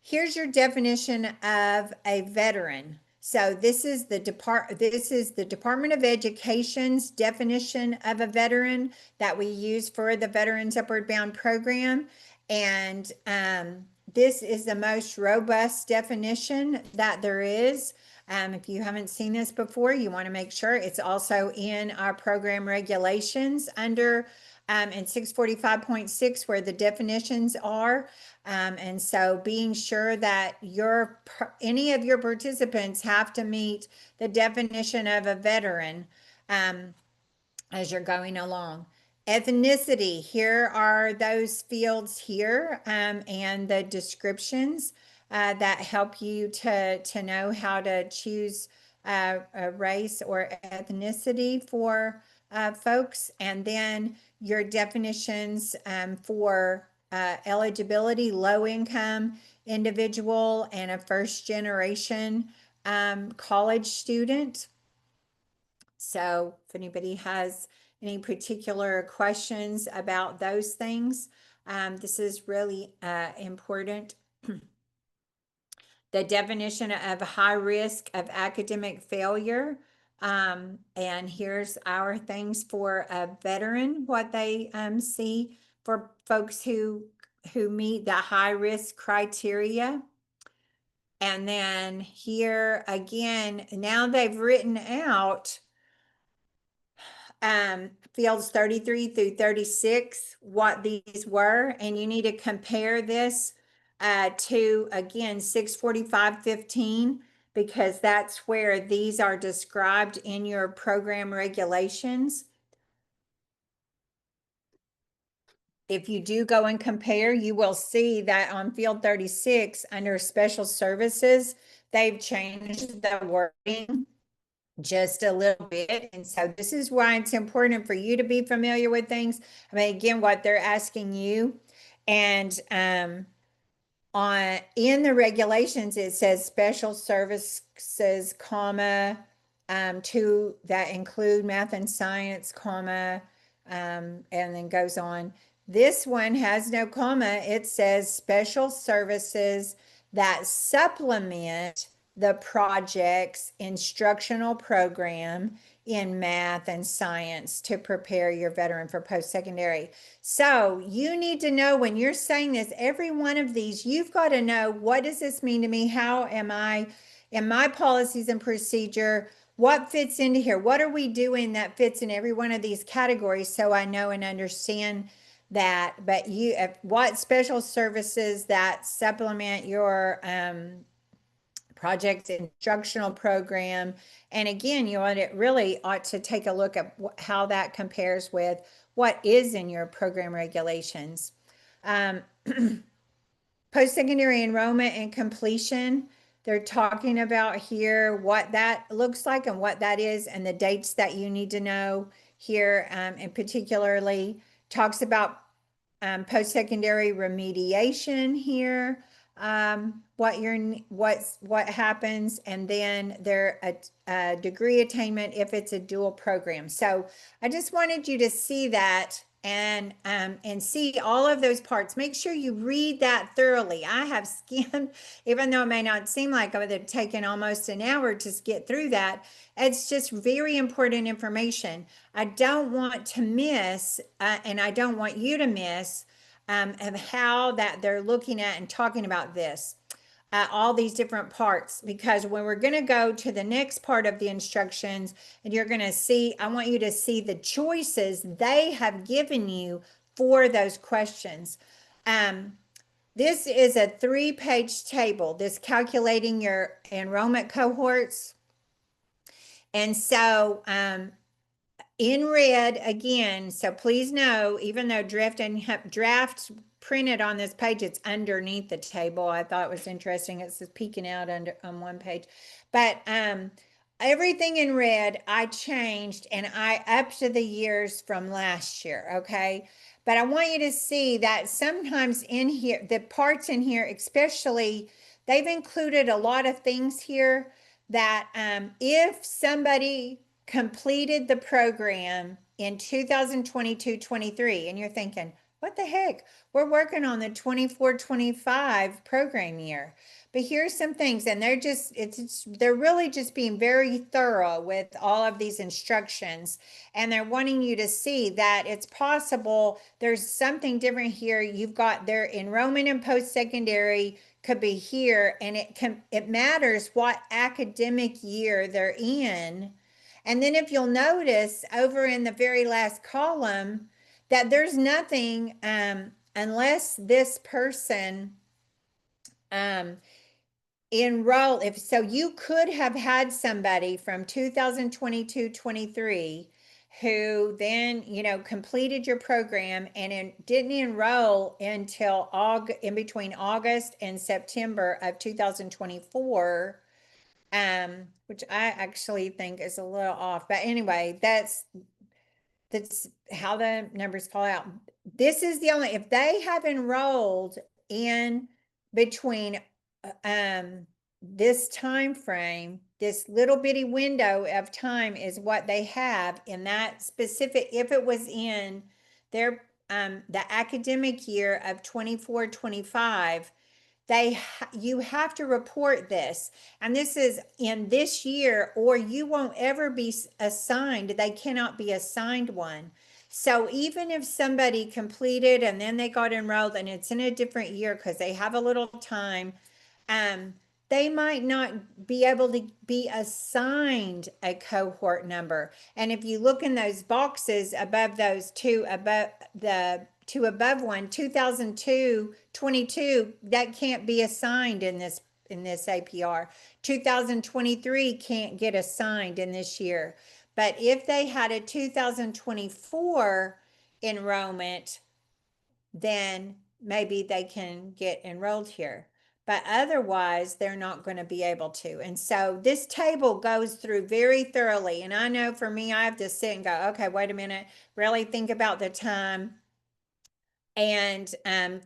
Here's your definition of a veteran. So this is the Department of Education's definition of a veteran that we use for the Veterans Upward Bound program. And this is the most robust definition that there is. If you haven't seen this before, you want to make sure it's also in our program regulations under in 645.6 where the definitions are. And so being sure that any of your participants have to meet the definition of a veteran as you're going along. Ethnicity, here are those fields here and the descriptions that help you to know how to choose a race or ethnicity for folks. And then your definitions for eligibility, low income individual, and a first generation college student. So if anybody has any particular questions about those things, this is really important. The definition of high risk of academic failure. And here's our things for a veteran, what they see for folks who meet the high risk criteria. And then here again, now they've written out fields 33 through 36, what these were, and you need to compare this to, again, 645.15, because that's where these are described in your program regulations. If you do go and compare, you will see that on field 36 under special services, they've changed the wording just a little bit. And so this is why it's important for you to be familiar with things. I mean, again, what they're asking you. And in the regulations, it says special services, comma, two that include math and science, comma, and then goes on. This one has no comma. It says special services that supplement the project's instructional program in math and science to prepare your veteran for post-secondary. So you need to know when you're saying this, every one of these, you've got to know, what does this mean to me? How am I in my policies and procedure? What fits into here? What are we doing that fits in every one of these categories so I know and understand that? But what special services that supplement your project instructional program. And again, you really ought to take a look at how that compares with what is in your program regulations. Post-secondary enrollment and completion, they're talking about here what that looks like and what that is and the dates that you need to know here, and particularly talks about post-secondary remediation here, what happens, and then their degree attainment if it's a dual program. So I just wanted you to see that and see all of those parts. Make sure you read that thoroughly. I have skimmed, even though it may not seem like it would have taken almost an hour to get through that. It's just very important information. I don't want to miss, and I don't want you to miss of how that they're looking at and talking about this, all these different parts, because when we're going to go to the next part of the instructions and you're going to see, I want you to see the choices they have given you for those questions. This is a 3-page table, this calculating your enrollment cohorts. And so in red again, so please know, even though draft printed on this page, it's underneath the table. I thought it was interesting. It's just peeking out on one page. But everything in red I changed, and I upped to the years from last year, okay? But I want you to see that sometimes in here, the parts in here especially, they've included a lot of things here that if somebody completed the program in 2022-23, and you're thinking, what the heck? We're working on the 24-25 program year. But here's some things, and they're really just being very thorough with all of these instructions, and they're wanting you to see that it's possible there's something different here. You've got their enrollment in post-secondary could be here, and it matters what academic year they're in. And then if you'll notice over in the very last column that there's nothing unless this person enroll, if so, you could have had somebody from 2022-23 who then, completed your program and didn't enroll until in between August and September of 2024, which I actually think is a little off. But anyway, that's how the numbers fall out. This is the only, if they have enrolled in between this time frame, this little bitty window of time is what they have in that specific, if it was in their the academic year of 24-25, you have to report this, and this is in this year, or you won't ever be assigned. They cannot be assigned one. So even if somebody completed and then they got enrolled and it's in a different year because they have a little time, they might not be able to be assigned a cohort number. And if you look in those boxes above those two, above the two above one, 2022, that can't be assigned in this APR. 2023 can't get assigned in this year. But if they had a 2024 enrollment, then maybe they can get enrolled here. But otherwise, they're not going to be able to. And so this table goes through very thoroughly. And I know for me, I have to sit and go, okay, wait a minute, really think about the time. And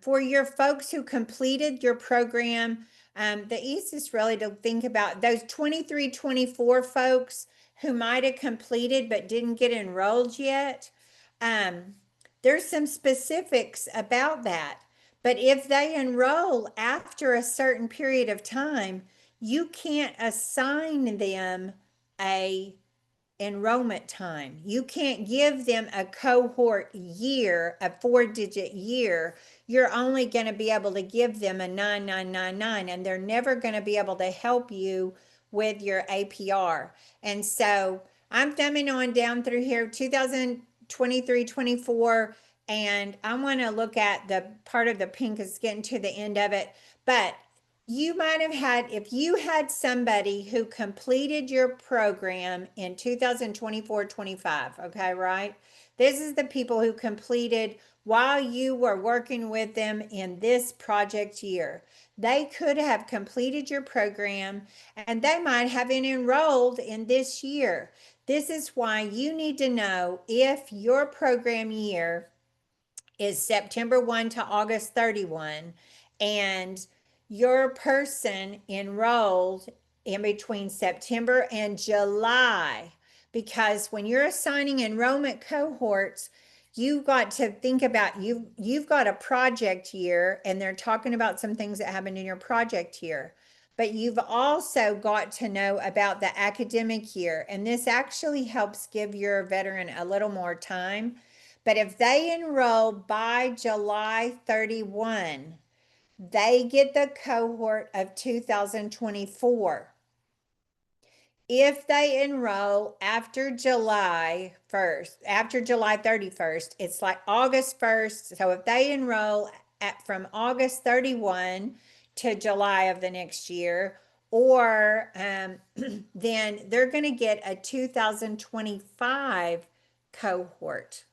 for your folks who completed your program, the easiest really to think about those 23-24 folks who might have completed but didn't get enrolled yet. There's some specifics about that. But if they enroll after a certain period of time, you can't assign them a enrollment time. You can't give them a cohort year, a 4-digit year. You're only going to be able to give them a 9999, and they're never going to be able to help you with your APR. And so I'm thumbing on down through here 2023-24, and I want to look at the part of the pink is getting to the end of it. But you might have had, if you had somebody who completed your program in 2024-25, okay, right? This is the people who completed while you were working with them in this project year. They could have completed your program and they might have been enrolled in this year. This is why you need to know if your program year is September 1 to August 31 and your person enrolled in between September and July, because when you're assigning enrollment cohorts, you've got to think about you've got a project year, and they're talking about some things that happened in your project year, but you've also got to know about the academic year, and this actually helps give your veteran a little more time. But if they enroll by July 31, they get the cohort of 2024. If they enroll after July 1st, after July 31st, it's like August 1st. So if they enroll from August 31 to July of the next year, or then they're going to get a 2025 cohort.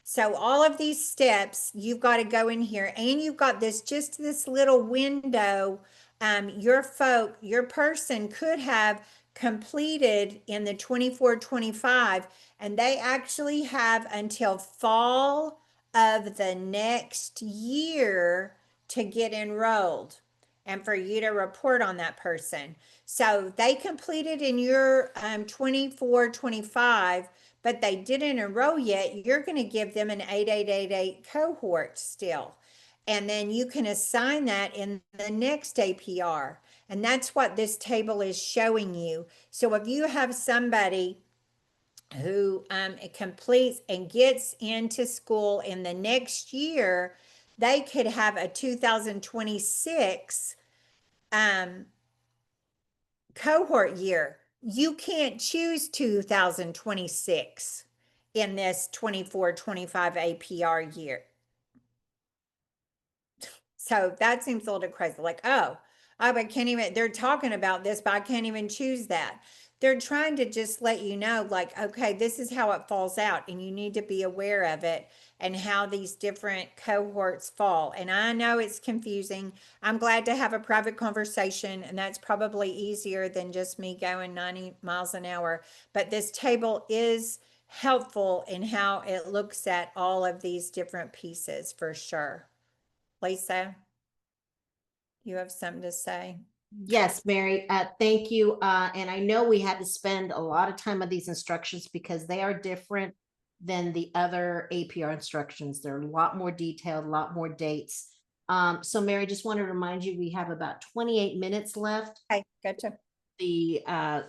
So all of these steps, you've got to go in here, and you've got just this little window. Your person could have completed in the 24-25, and they actually have until fall of the next year to get enrolled. and for you to report on that person. So they completed in your 24, 25, but they didn't enroll yet. You're going to give them an 8888 cohort still. And then you can assign that in the next APR. And that's what this table is showing you. So if you have somebody who completes and gets into school in the next year, they could have a 2026 cohort year. You can't choose 2026 in this 24-25 APR year. So that seems a little crazy. Like, oh, I can't even, they're talking about this, but I can't even choose that. They're trying to just let you know, like, okay, this is how it falls out, and you need to be aware of it and how these different cohorts fall. And I know it's confusing. I'm glad to have a private conversation, and that's probably easier than just me going 90 miles an hour. But this table is helpful in how it looks at all of these different pieces for sure. Lisa, you have something to say? Yes, Mary, thank you. And I know we had to spend a lot of time on these instructions because they are different than the other APR instructions. They're a lot more detailed, a lot more dates. So Mary, just want to remind you, we have about 28 minutes left. Okay, gotcha. The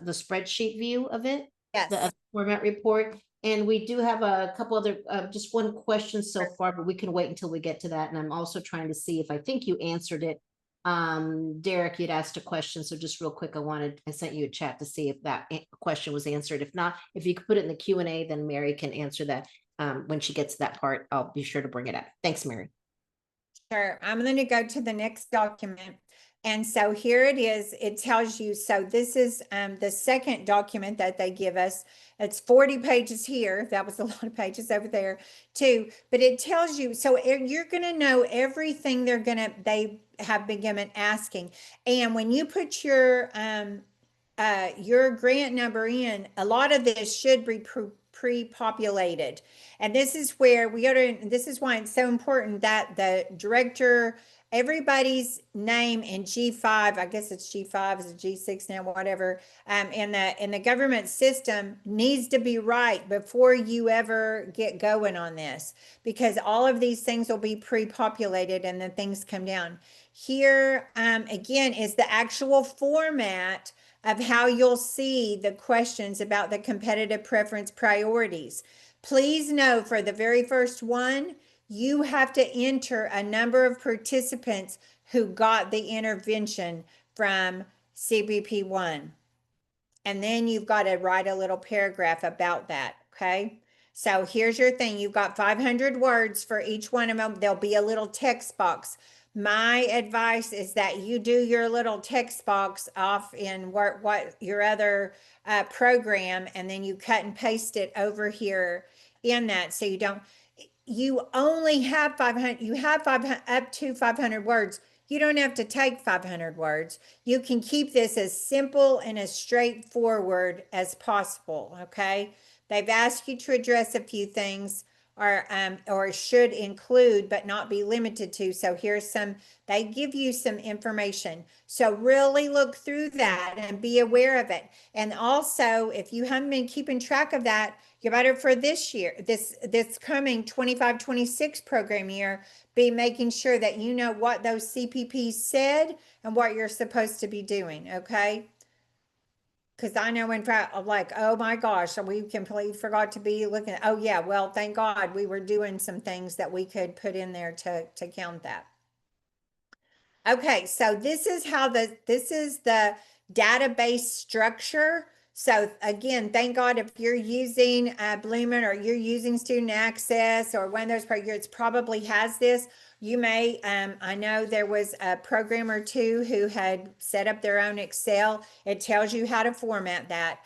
spreadsheet view of it, the Yes. format report. And we do have a couple other, just one question so far, but we can wait until we get to that. And I'm also trying to see if I think you answered it. Derek, you'd asked a question, so just real quick, I sent you a chat to see if that question was answered. If not, if you could put it in the Q&A, then Mary can answer that. When she gets to that part, I'll be sure to bring it up. Thanks, Mary. Sure. I'm going to go to the next document. And so here it is. It tells you, so this is the second document that they give us. It's 40 pages here. That was a lot of pages over there too. But it tells you, so you're going to know everything they have been given asking. And when you put your grant number in, a lot of this should be pre-populated. And this is where this is why it's so important that the director, everybody's name in G5, I guess it's G5, is it G6 now, whatever, in the government system needs to be right before you ever get going on this, because all of these things will be pre-populated and then things come down. Here, again, is the actual format of how you'll see the questions about the competitive preference priorities. Please know for the very first one, you have to enter a number of participants who got the intervention from CBP1. And then you've got to write a little paragraph about that, okay? So here's your thing. You've got 500 words for each one of them. There'll be a little text box. My advice is that you do your little text box off in what your other program, and then you cut and paste it over here in that, so you only have 500, you have 500 up to 500 words. You don't have to take 500 words. You can keep this as simple and as straightforward as possible, okay? They've asked you to address a few things, or should include but not be limited to. So here's they give you some information. So really look through that and be aware of it. And also, if you haven't been keeping track of that, you better for this year, this coming 25-26 program year, be making sure that you know what those CPPs said and what you're supposed to be doing, okay? Because I know in fact, I'm like, oh my gosh, we completely forgot to be looking at, oh yeah, well, thank God we were doing some things that we could put in there to count that. Okay, so this is the database structure. So again, thank God if you're using Bloomin' or you're using Student Access or one of those programs, it probably has this. You may, I know there was a program or two who had set up their own Excel. It tells you how to format that.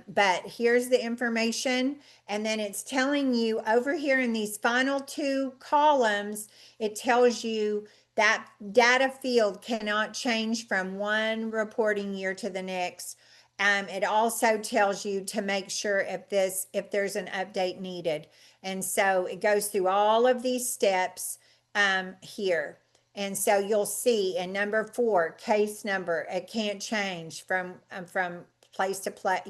But here's the information. And then it's telling you over here in these final two columns, it tells you that data field cannot change from one reporting year to the next. It also tells you to make sure if there's an update needed. And so it goes through all of these steps here. And so you'll see in number 4, case number, it can't change from place to place,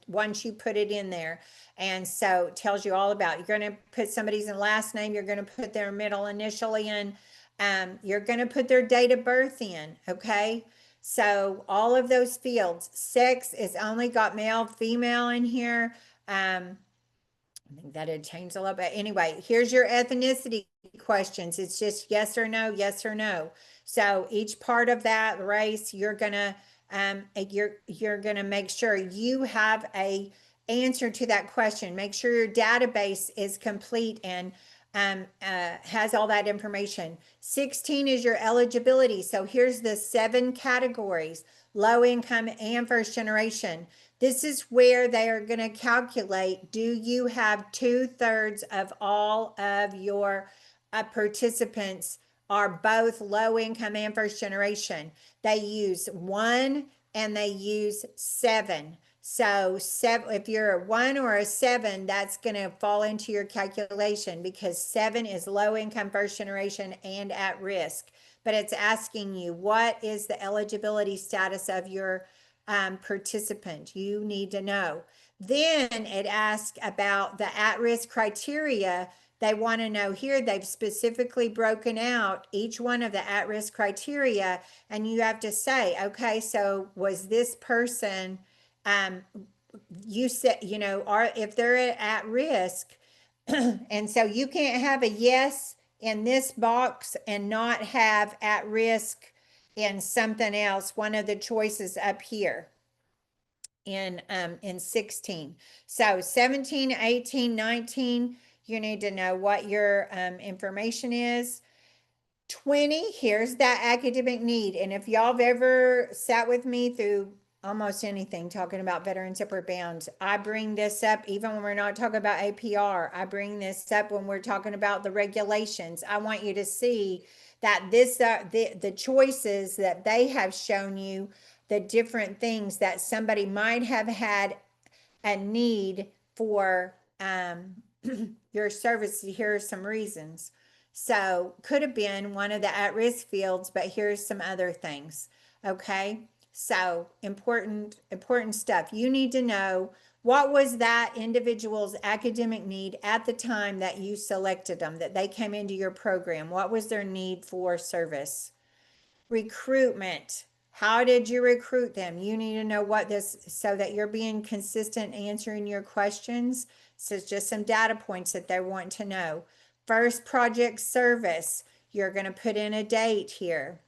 once you put it in there. And so it tells you all about, you're going to put somebody's last name, you're going to put their middle initial in, you're going to put their date of birth in, okay? So all of those fields, sex is only got male, female in here. I think that had changed a little bit. Anyway, here's your ethnicity questions. It's just yes or no, yes or no. So each part of that race, you're gonna make sure you have a answer to that question. Make sure your database is complete and has all that information. 16 is your eligibility. So here's the 7 categories: low income and first generation. This is where they are going to calculate, do you have 2/3 of all of your participants are both low income and first generation? They use 1 and they use 7. So if you're a 1 or a 7, that's going to fall into your calculation, because 7 is low income, first generation, and at risk. But it's asking you, what is the eligibility status of your participant? You need to know. Then it asks about the at-risk criteria. They want to know here, they've specifically broken out each one of the at-risk criteria, and you have to say, okay, so was this person, you said, if they're at risk, and so you can't have a yes in this box and not have at risk in something else, one of the choices up here in 16. So 17, 18, 19, you need to know what your information is. 20, here's that academic need. And if y'all have ever sat with me through almost anything talking about veterans upward bound, I bring this up even when we're not talking about APR. I bring this up when we're talking about the regulations. I want you to see that the choices that they have shown you, the different things that somebody might have had a need for your service. Here are some reasons. So could have been one of the at-risk fields, but here's some other things. Okay, so important stuff. You need to know, what was that individual's academic need at the time that you selected them, that they came into your program? What was their need for service? Recruitment. How did you recruit them? You need to know what this, so that you're being consistent answering your questions. So it's just some data points that they want to know. First project service, you're going to put in a date here.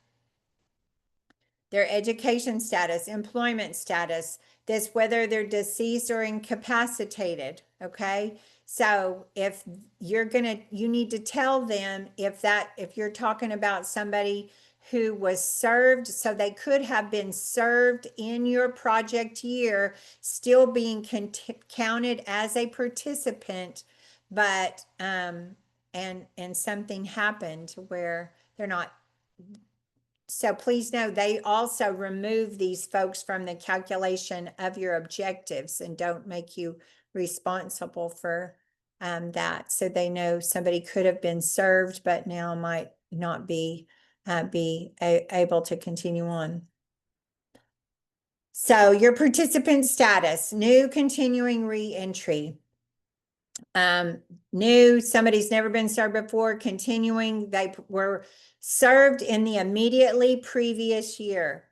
Their education status, employment status, this, whether they're deceased or incapacitated, okay? So if you need to tell them if you're talking about somebody who was served, so they could have been served in your project year, still being counted as a participant, but and something happened where they're not. So please know, they also remove these folks from the calculation of your objectives and don't make you responsible for that. So they know somebody could have been served, but now might not be able to continue on. So your participant status, new, continuing, re-entry. New, somebody's never been served before. Continuing, they were served in the immediately previous year.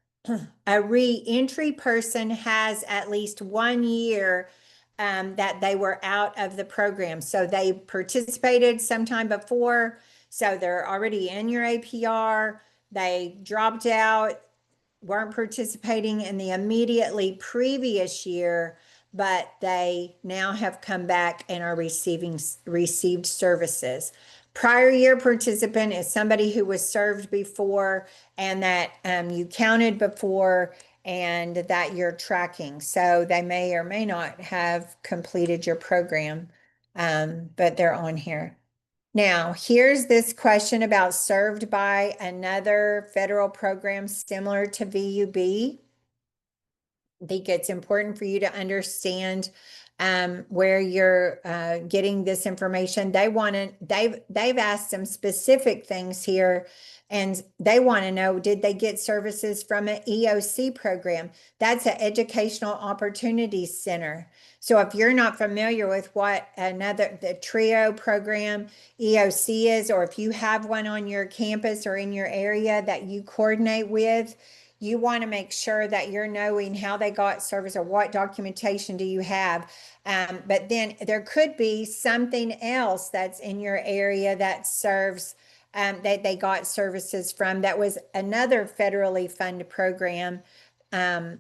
A re-entry person has at least 1 year that they were out of the program. So they participated sometime before, so they're already in your APR. They dropped out, weren't participating in the immediately previous year, but they now have come back and are received services. Prior year participant is somebody who was served before and that you counted before and that you're tracking. So they may or may not have completed your program, but they're on here. Now, here's this question about served by another federal program similar to VUB. I think it's important for you to understand where you're getting this information. They've asked some specific things here And they want to know, did they get services from an EOC program? That's an Educational Opportunities Center. So if you're not familiar with what the TRIO program EOC is, or if you have one on your campus or in your area that you coordinate with, you want to make sure that you're knowing how they got service or what documentation do you have. But then there could be something else that's in your area that serves that they got services from. That was another federally funded program. I'll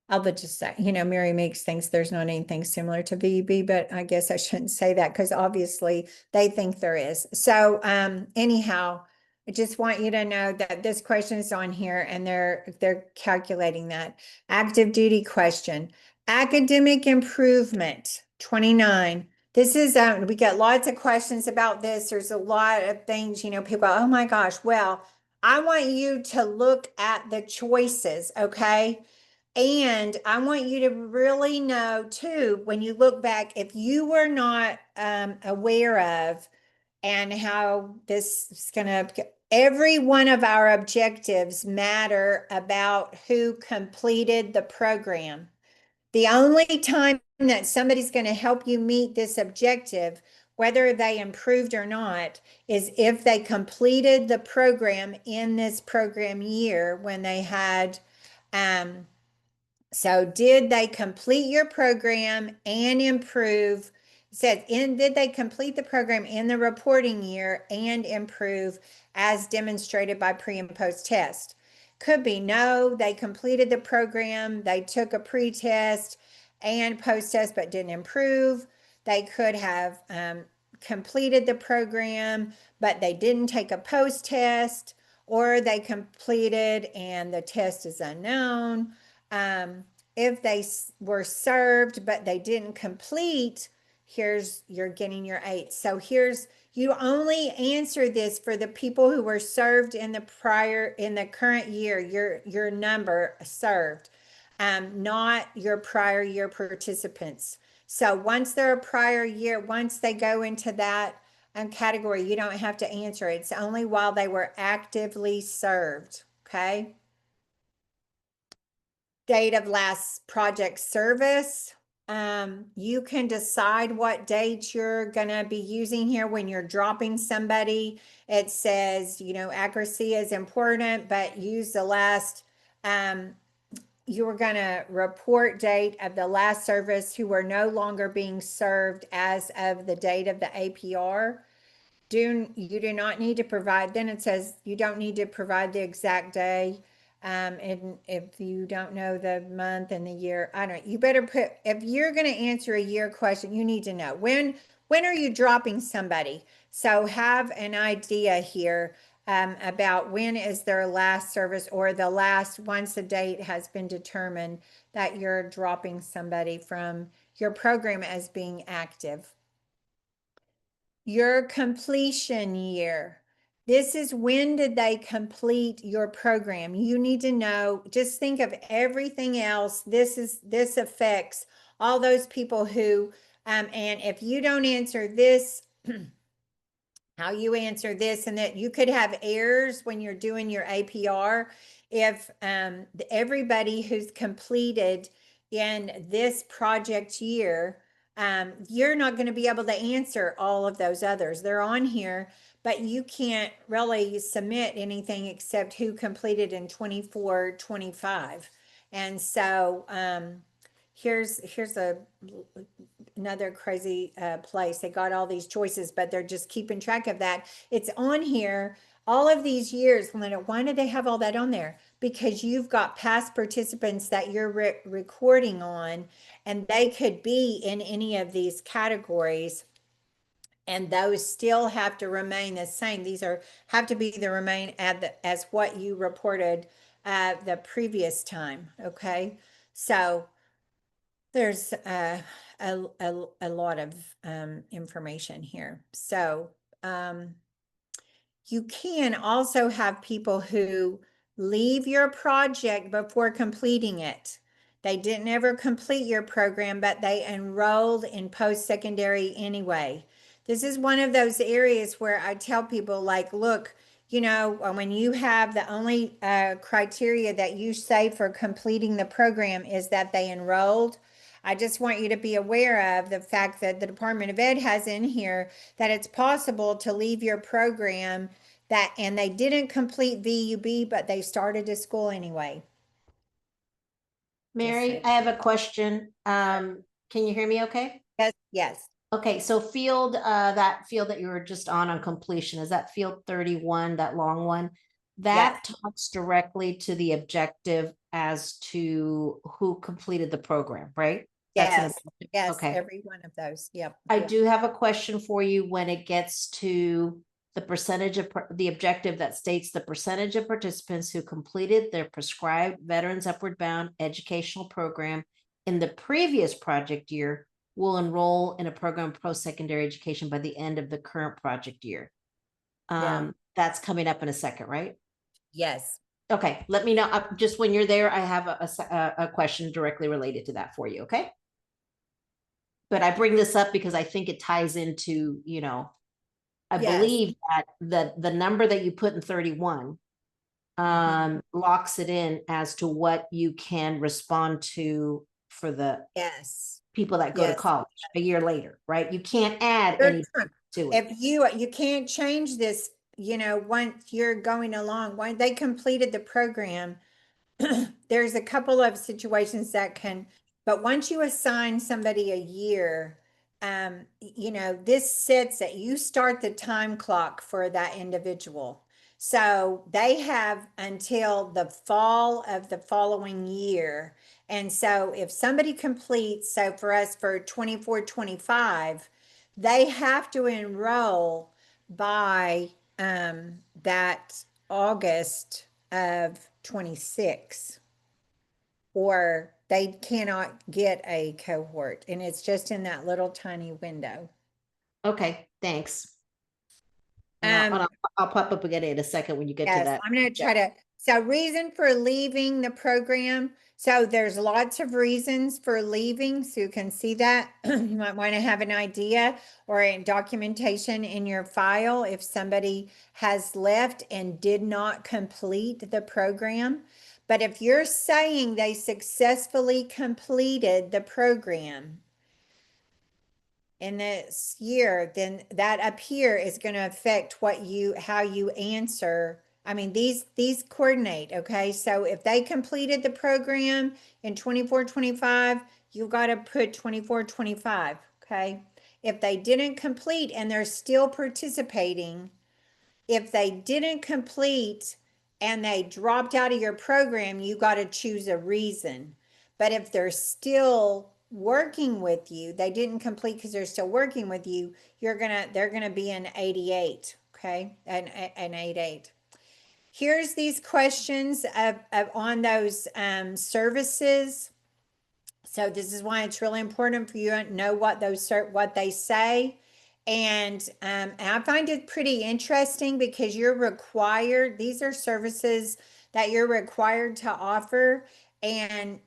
just say, Mary Meeks thinks there's not anything similar to VUB, but I guess I shouldn't say that because obviously they think there is. So anyhow, I just want you to know that this question is on here and they're calculating that. Active duty question. Academic improvement, 29. This is, we get lots of questions about this. There's a lot of things, people, oh my gosh, well, I want you to look at the choices, okay? And I want you to really know too, when you look back, if you were not aware of and how this is going to, every one of our objectives matter about who completed the program. The only time that somebody's going to help you meet this objective, whether they improved or not, is if they completed the program in this program year when they had, so did they complete your program and improve? It said, did they complete the program in the reporting year and improve as demonstrated by pre and post test? Could be no, they completed the program, they took a pre-test and post-test but didn't improve. They could have completed the program, but they didn't take a post-test, or they completed and the test is unknown. If they were served, but they didn't complete, you're getting your 8. So you only answer this for the people who were served in the current year, your number served, not your prior year participants. So once they're a prior year, once they go into that category, you don't have to answer it. It's only while they were actively served, okay? Date of last project service. You can decide what date you're going to be using here when you're dropping somebody. It says, accuracy is important, but use the last, you were going to report date of the last service who were no longer being served as of the date of the APR. You do not need to provide, then it says you don't need to provide the exact day. And if you don't know the month and the year, you better put, if you're going to answer a year question, you need to know when are you dropping somebody? So have an idea here about when is their last service, or the last, once the date has been determined that you're dropping somebody from your program as being active. Your completion year. This is when did they complete your program? You need to know, just think of everything else. This affects all those people who, and if you don't answer this, how you answer this, and that you could have errors when you're doing your APR. If everybody who's completed in this project year, you're not going to be able to answer all of those others. They're on here, but you can't really submit anything except who completed in 24, 25. And so here's another crazy place. They got all these choices, but they're just keeping track of that. It's on here all of these years. Why do they have all that on there? Because you've got past participants that you're recording on, and they could be in any of these categories, and those still have to remain the same. These have to be the remain as what you reported the previous time. Okay, so there's a lot of information here. So you can also have people who leave your project before completing it. They didn't ever complete your program, but they enrolled in post-secondary anyway. This is one of those areas where I tell people, like, look, when you have the only criteria that you say for completing the program is that they enrolled, I just want you to be aware of the fact that the Department of Ed has in here that it's possible to leave your program and they didn't complete VUB, but they started a school anyway. Mary, I have a question. Can you hear me okay? Yes, yes, Okay, so that field that you were just on completion, is that field 31, that long one? yes, That talks directly to the objective as to who completed the program, right? That's an yes, objective. yes, Okay. every one of those. Yep. I do have a question for you when it gets to the percentage of the objective that states the percentage of participants who completed their prescribed Veterans Upward Bound educational program in the previous project year will enroll in a program of post-secondary education by the end of the current project year. Yeah. That's coming up in a second, right? Yes. Okay, let me know. Just when you're there, I have a question directly related to that for you, okay? But I bring this up because I think it ties into, I Yes. believe that the number that you put in 31 locks it in as to what you can respond to for the Yes. people that go to Yes. college a year later, right? You can't add You're any true. to it. If you can't change this, once you're going along, when they completed the program, there's a couple of situations that can, but once you assign somebody a year, this sets that you start the time clock for that individual. So they have until the fall of the following year. And so if somebody completes, so for us for 24-25, they have to enroll by that August of 26, or they cannot get a cohort, and it's just in that little tiny window. Okay, thanks. And Um, I'll pop up again in a second when you get to yes, that. I'm going to try to. So, reason for leaving the program. So, there's lots of reasons for leaving. So, you can see that. You might want to have an idea or a documentation in your file if somebody has left and did not complete the program. But if you're saying they successfully completed the program in this year, then that up here is going to affect how you answer. I mean, these coordinate, okay? So if they completed the program in 24-25, you've got to put 24-25, okay? If they didn't complete and they're still participating, if they didn't complete and they dropped out of your program, you got to choose a reason. But if they're still working with you, they didn't complete because they're still working with you, they're gonna be an 88, okay? An 88. Here's these questions on those services. So this is why it's really important for you to know what they say. And I find it pretty interesting because you're required, these are services that you're required to offer. And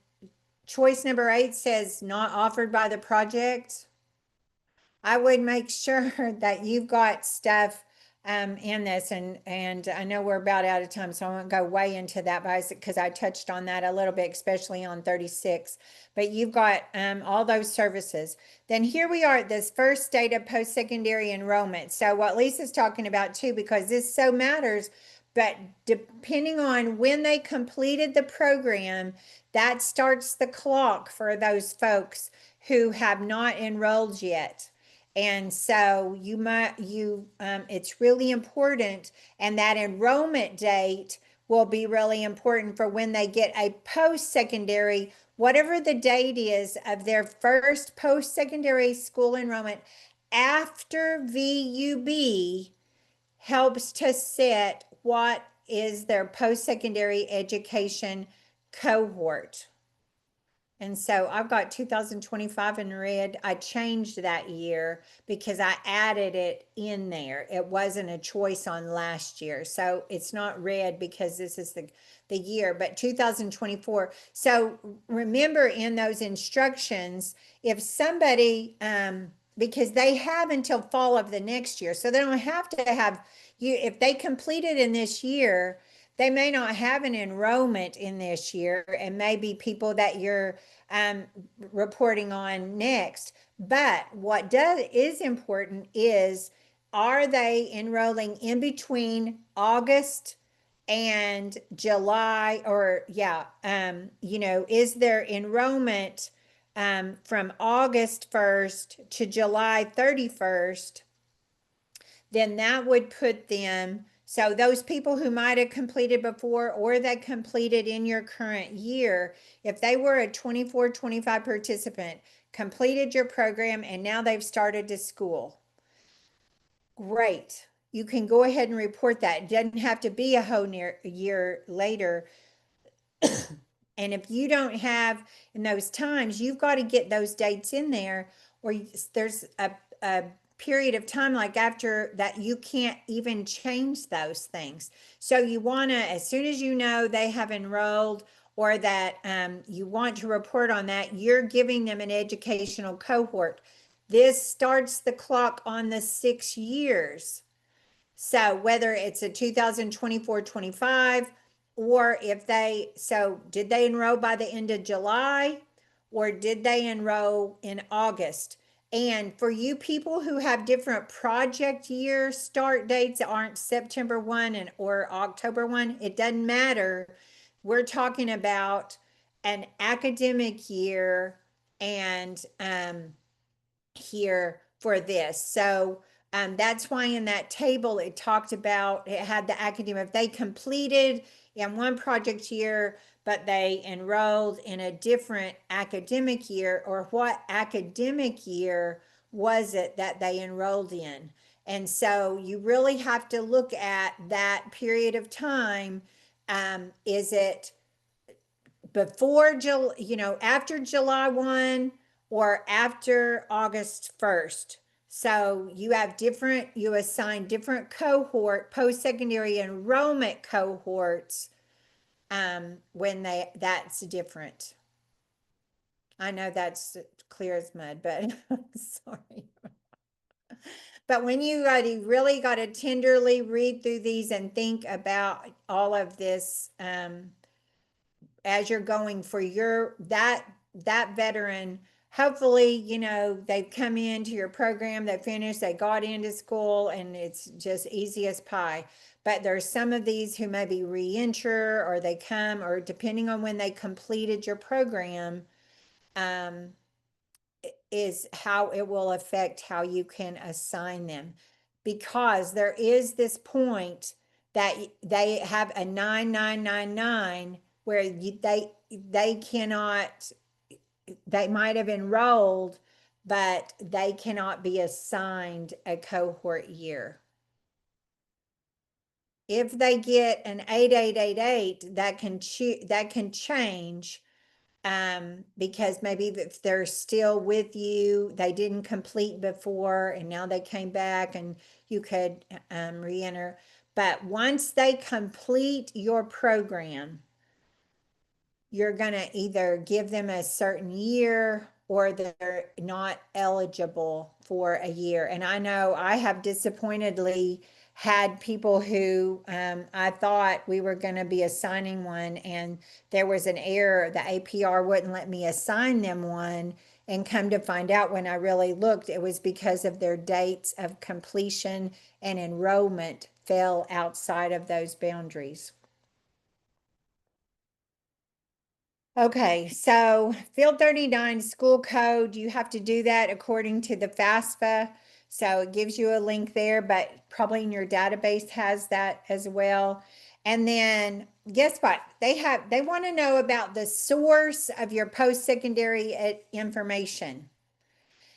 choice number 8 says not offered by the project. I would make sure that you've got stuff in this, and I know we're about out of time, so I won't go way into that because I touched on that a little bit, especially on 36. But you've got all those services. Then here we are at this first state of post-secondary enrollment. So what Lisa's talking about too, because this so matters, but depending on when they completed the program, that starts the clock for those folks who have not enrolled yet. And so it's really important, and that enrollment date will be really important for when they get a post-secondary, whatever the date is of their first post-secondary school enrollment after VUB helps to set what is their post-secondary education cohort. And so I've got 2025 in red. I changed that year because I added it in there. It wasn't a choice on last year. So it's not red because this is the year, but 2024. So remember in those instructions, if somebody because they have until fall of the next year. So they don't have to have you, if they completed in this year, they may not have an enrollment in this year, and maybe people that you're reporting on next. But what is important is, are they enrolling in between August and July? Or yeah, is their enrollment from August 1st to July 31st? Then that would put them, so those people who might have completed before, or that completed in your current year, if they were a 24-25 participant, completed your program, and now they've started to school, great. You can go ahead and report that. It doesn't have to be a whole year later. And if you don't have in those times, you've got to get those dates in there, or there's a period of time like after that you can't even change those things. So you want to, as soon as you know they have enrolled, or that you want to report on that, you're giving them an educational cohort. This starts the clock on the 6 years. So whether it's a 2024-25, or if they, so did they enroll by the end of July, or did they enroll in August? And for you people who have different project year start dates, aren't September 1 or October 1, it doesn't matter. We're talking about an academic year, and here for this. So that's why in that table it talked about, it had the academic, if they completed in one project year, but they enrolled in a different academic year, or what academic year was it that they enrolled in? And so you really have to look at that period of time. Is it before after July 1 or after August 1st? So you assign different cohort, post-secondary enrollment cohorts, when that's different. I know that's clear as mud, but sorry. But when you really got to tenderly read through these and think about all of this, as you're going for that veteran, hopefully they've come into your program, they finished, they got into school, and it's just easy as pie. But there's some of these who maybe re-enter, or they come, or depending on when they completed your program, is how it will affect how you can assign them. Because there is this point that they have a 9999, where they cannot, they might have enrolled, but they cannot be assigned a cohort year. If they get an 8888, that can change, because maybe if they're still with you, they didn't complete before, and now they came back, and you could re-enter. But once they complete your program, you're going to either give them a certain year, or they're not eligible for a year. And I know I have disappointedly had people who I thought we were going to be assigning one, and there was an error. The APR wouldn't let me assign them one. And come to find out, when I really looked, it was because of their dates of completion and enrollment fell outside of those boundaries. Okay, so Field 39 school code, you have to do that according to the FAFSA. So it gives you a link there, but probably in your database has that as well. And then guess what? They want to know about the source of your post-secondary information.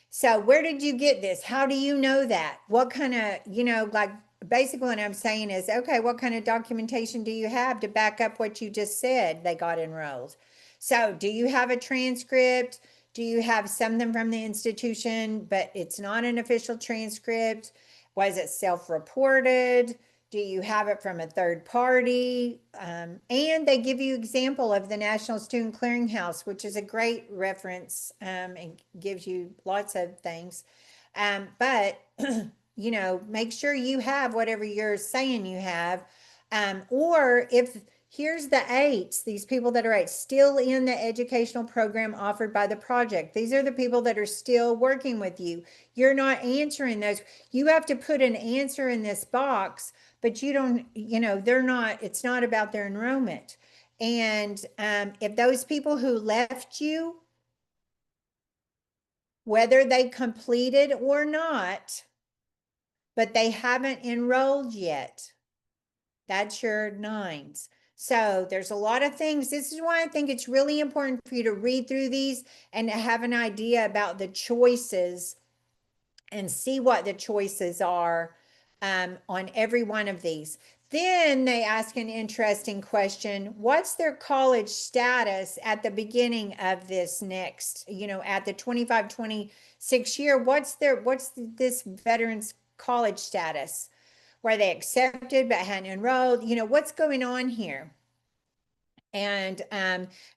So where did you get this? How do you know that? What kind of, like, basically what I'm saying is, okay, what kind of documentation do you have to back up what you just said they got enrolled? So do you have a transcript? Do you have something from the institution, but it's not an official transcript? Was it self-reported? Do you have it from a third party? And they give you example of the National Student Clearinghouse, which is a great reference, and gives you lots of things. But you know, make sure you have whatever you're saying you have. Or if here's the eights, these people that are still in the educational program offered by the project. These are the people that are still working with you. You're not answering those. You have to put an answer in this box, but you don't, you know, they're not, it's not about their enrollment. And if those people who left you, whether they completed or not, but they haven't enrolled yet, that's your nines. So there's a lot of things. This is why I think it's really important for you to read through these and to have an idea about the choices and see what the choices are on every one of these. Then they ask an interesting question. What's their college status at the beginning of this next, you know, at the 25-26 year? What's this veteran's college status? Were they accepted but hadn't enrolled? You know, what's going on here? And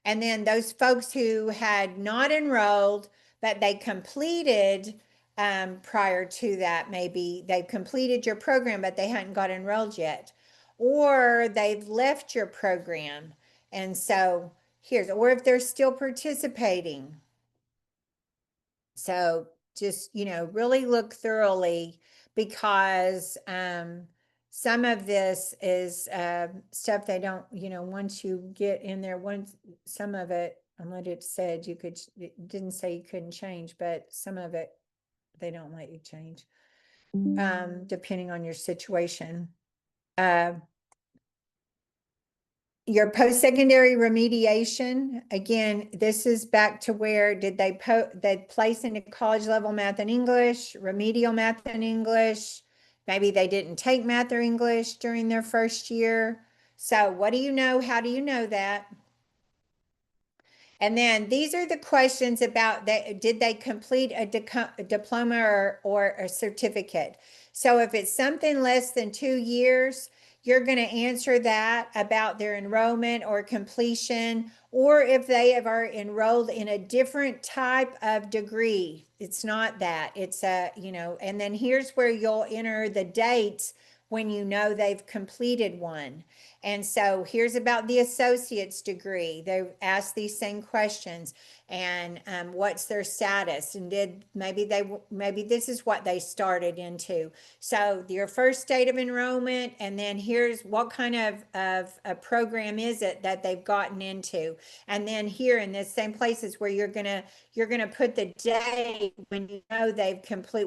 then those folks who had not enrolled, but they completed prior to that, maybe they've completed your program, but they hadn't got enrolled yet, or they've left your program. And so or if they're still participating. So just, you know, really look thoroughly, because some of this is stuff they don't, you know, once you get in there, some of it, and what it said, it didn't say you couldn't change, but some of it, they don't let you change, depending on your situation. Your post-secondary remediation, again, this is back to where did they place into college level math and English, remedial math and English. Maybe they didn't take math or English during their first year. So what do you know? How do you know that? And then these are the questions about that. Did they complete a diploma or a certificate? So if it's something less than 2 years, you're going to answer that about their enrollment or completion, or if they are enrolled in a different type of degree. It's not that. It's you know, and then here's where you'll enter the dates when you know they've completed one. And so here's about the associate's degree. They ask these same questions, and what's their status, and maybe this is what they started into. So your first date of enrollment, and then here's what kind of a program is it that they've gotten into. And then here in this same places where you're gonna put the date when you know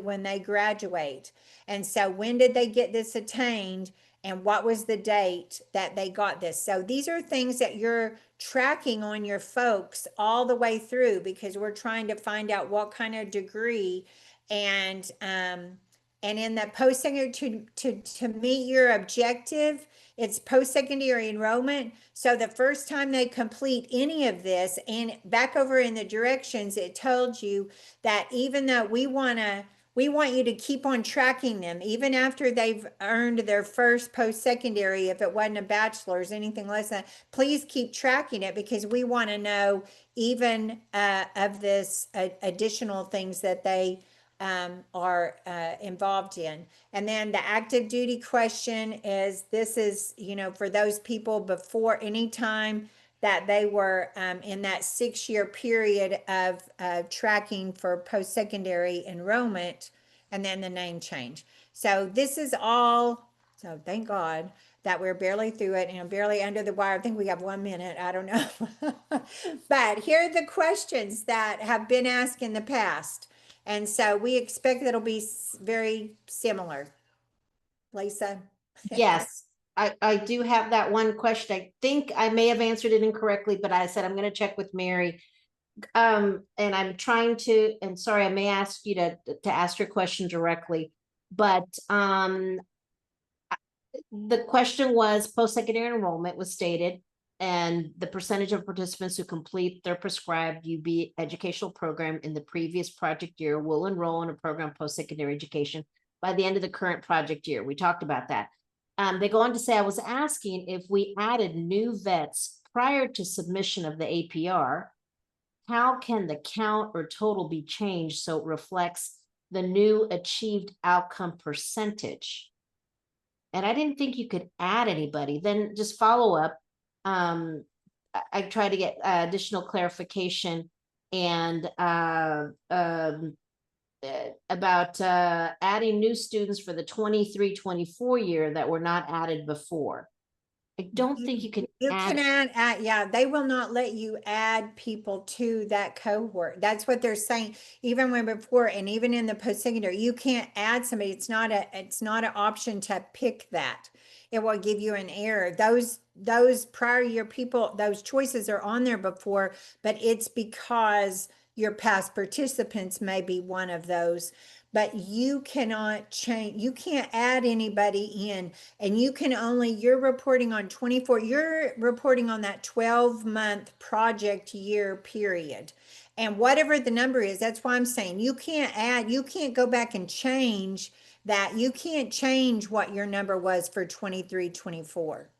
when they graduate. And so when did they get this attained? And what was the date that they got this? So these are things that you're tracking on your folks all the way through, because we're trying to find out what kind of degree. And in the post-secondary, to meet your objective, it's post-secondary enrollment. So the first time they complete any of this, and back over in the directions, it told you that even though we want you to keep on tracking them, even after they've earned their first post-secondary, if it wasn't a bachelor's, anything less than, please keep tracking it, because we want to know even of this additional things that they are involved in. And then the active duty question is, this is, you know, for those people before any time that they were in that 6-year period of tracking for post-secondary enrollment, and then the name change. So this is all, so thank God that we're barely through it, and I'm barely under the wire. I think we have 1 minute, I don't know. But here are the questions that have been asked in the past. And so we expect that it'll be very similar. Lisa? Yes, I do have that one question. I think I may have answered it incorrectly, but I said I'm going to check with Mary. And I'm trying to, and sorry, I may ask you to ask your question directly, but the question was post-secondary enrollment was stated, and the percentage of participants who complete their prescribed UB educational program in the previous project year will enroll in a program post-secondary education by the end of the current project year. We talked about that. They go on to say, I was asking if we added new vets prior to submission of the APR, how can the count or total be changed so it reflects the new achieved outcome percentage. And I didn't think you could add anybody. Then just follow up. I tried to get additional clarification and about adding new students for the 23-24 year that were not added before. I don't think you can You add. can add, yeah, they will not let you add people to that cohort. That's what they're saying. Even when before, and even in the post-secondary, you can't add somebody. It's not an option to pick that. It will give you an error. Those prior year people, those choices are on there before, but it's because your past participants may be one of those. But you cannot change, you can't add anybody in, and you can only, you're reporting on 24, you're reporting on that 12-month project year period. And whatever the number is, that's why I'm saying you can't add, you can't go back and change that. You can't change what your number was for 23, 24.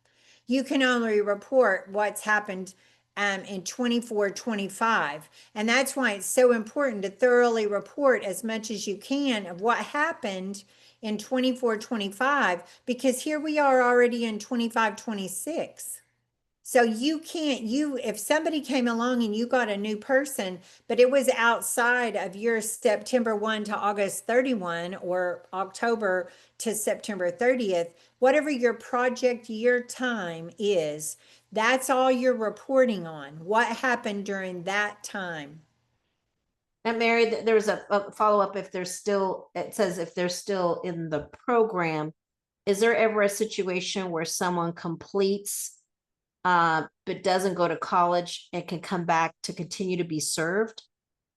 You can only report what's happened in 24, 25. And that's why it's so important to thoroughly report as much as you can of what happened in 24, 25, because here we are already in 25, 26. So you can't, if somebody came along and you got a new person, but it was outside of your September 1 to August 31 or October to September 30th, whatever your project year time is, that's all you're reporting on. What happened during that time? And Mary, there was a follow-up if they're still, it says if they're still in the program, is there ever a situation where someone completes but doesn't go to college and can come back to continue to be served?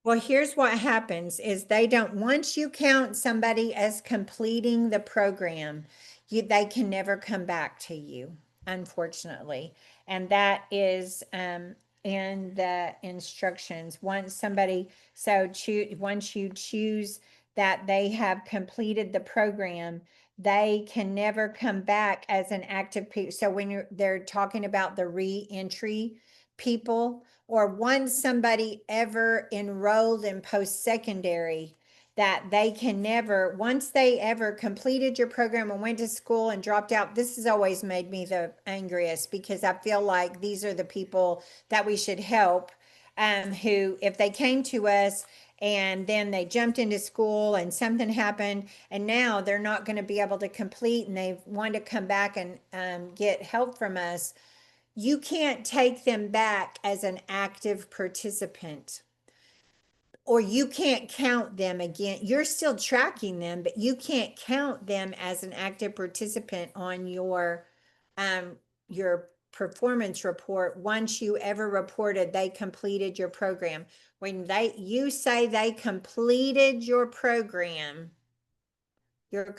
Well, here's what happens is they don't, once you count somebody as completing the program, they can never come back to you, unfortunately. And that is in the instructions. Once somebody, once you choose that they have completed the program, they can never come back as an active people. So when they're talking about the re-entry people, or once somebody ever enrolled in post-secondary, that they can never, once they ever completed your program and went to school and dropped out, this has always made me the angriest, because I feel like these are the people that we should help, who, if they came to us and then they jumped into school and something happened and now they're not going to be able to complete and they want to come back and get help from us, you can't take them back as an active participant, or you can't count them again. You're still tracking them, but you can't count them as an active participant on your performance report once you ever reported they completed your program. When you say they completed your program, you're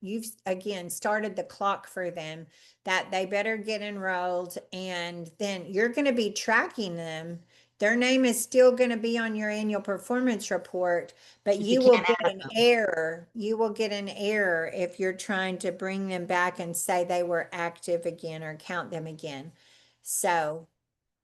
you've again started the clock for them, that they better get enrolled, and then you're going to be tracking them. Their name is still going to be on your annual performance report, but You you will can't get add an them. error. You will get an error if you're trying to bring them back and say they were active again or count them again. So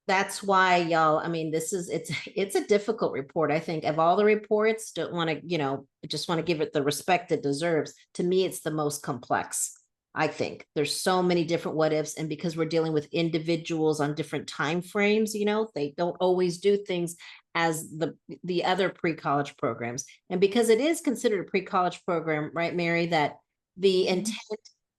That's why, y'all, I mean, it's a difficult report. I think of all the reports, don't want to, just want to give it the respect it deserves. To me, it's the most complex. I think there's so many different what ifs, and because we're dealing with individuals on different time frames, they don't always do things as the other pre-college programs. And because it is considered a pre-college program, right, Mary, that the intent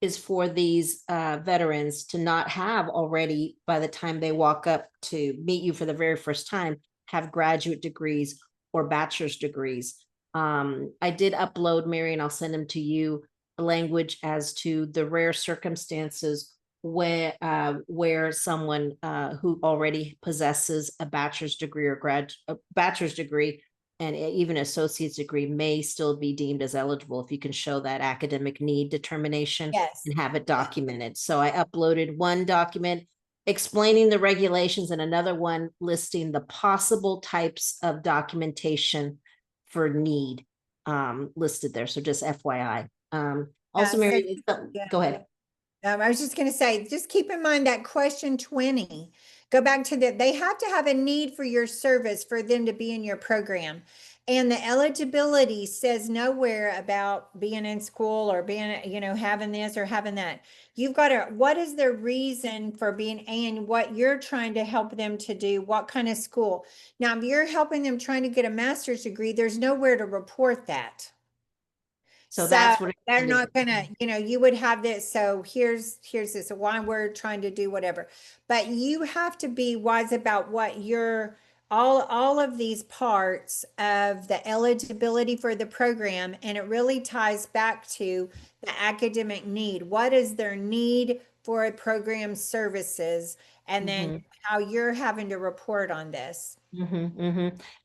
is for these veterans to not have already, by the time they walk up to meet you for the very first time, have graduate degrees or bachelor's degrees. I did upload, Mary, and I'll send them to you, language as to the rare circumstances where someone who already possesses a bachelor's degree or a bachelor's degree and even associate's degree may still be deemed as eligible if you can show that academic need determination yes. and have it documented. So I uploaded one document explaining the regulations and another one listing the possible types of documentation for need listed there. So just FYI. Also, So Mary, yeah. go ahead. I was just going to say, just keep in mind that question 20, go back to they have to have a need for your service for them to be in your program. And the eligibility says nowhere about being in school or being, having this or having that. You've got to, what is their reason for being and what you're trying to help them to do? What kind of school? Now, if you're helping them trying to get a master's degree, there's nowhere to report that. So So that's what. they're not gonna, you would have this. So here's this, why we're trying to do whatever. But you have to be wise about what your all of these parts of the eligibility for the program, and it really ties back to the academic need. What is their need for a program services, and then how you're having to report on this.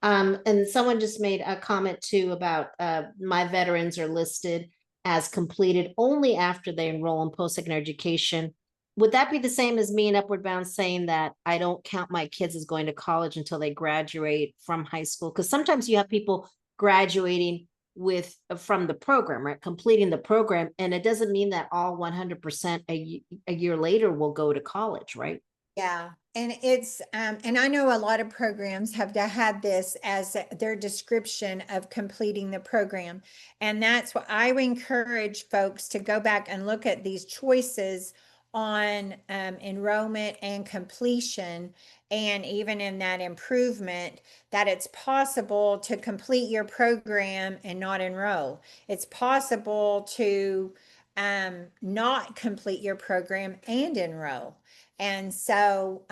And someone just made a comment too about my veterans are listed as completed only after they enroll in post-secondary education. Would that be the same as me in Upward Bound saying that I don't count my kids as going to college until they graduate from high school? Because sometimes you have people graduating from the program, right? Completing the program, and it doesn't mean that all 100% a year later will go to college, right? Yeah, and it's and I know a lot of programs have had this as their description of completing the program. And that's what I would encourage folks to go back and look at these choices on enrollment and completion, and even in that improvement, that it's possible to complete your program and not enroll. It's possible to not complete your program and enroll. And so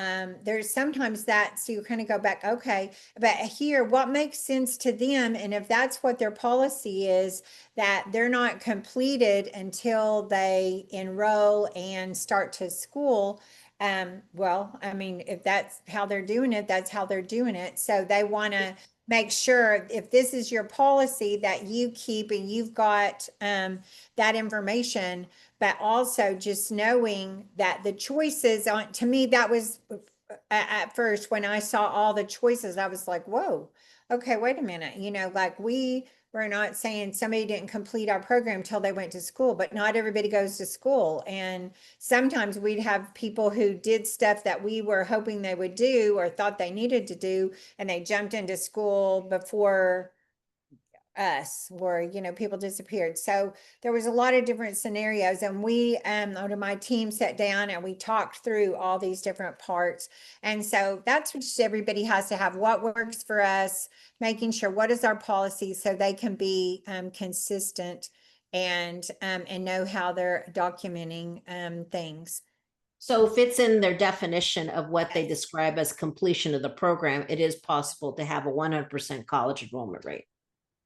there's sometimes that, so you kind of go back, okay, but here, what makes sense to them? And if that's what their policy is, that they're not completed until they enroll and start to school. Well, I mean, if that's how they're doing it, that's how they're doing it. So they want to make sure if this is your policy that you keep and you've got that information, but also just knowing that the choices on, to me, that was at first when I saw all the choices, I was like, whoa, okay, wait a minute. Like we're not saying somebody didn't complete our program till they went to school, but not everybody goes to school. And sometimes we'd have people who did stuff that we were hoping they would do or thought they needed to do, and they jumped into school before us, where people disappeared. So there was a lot of different scenarios, and we my team sat down and we talked through all these different parts. And so that's what everybody has to have, what works for us, making sure what is our policy so they can be consistent and know how they're documenting things. So if it's in their definition of what they describe as completion of the program, it is possible to have a 100% college enrollment rate.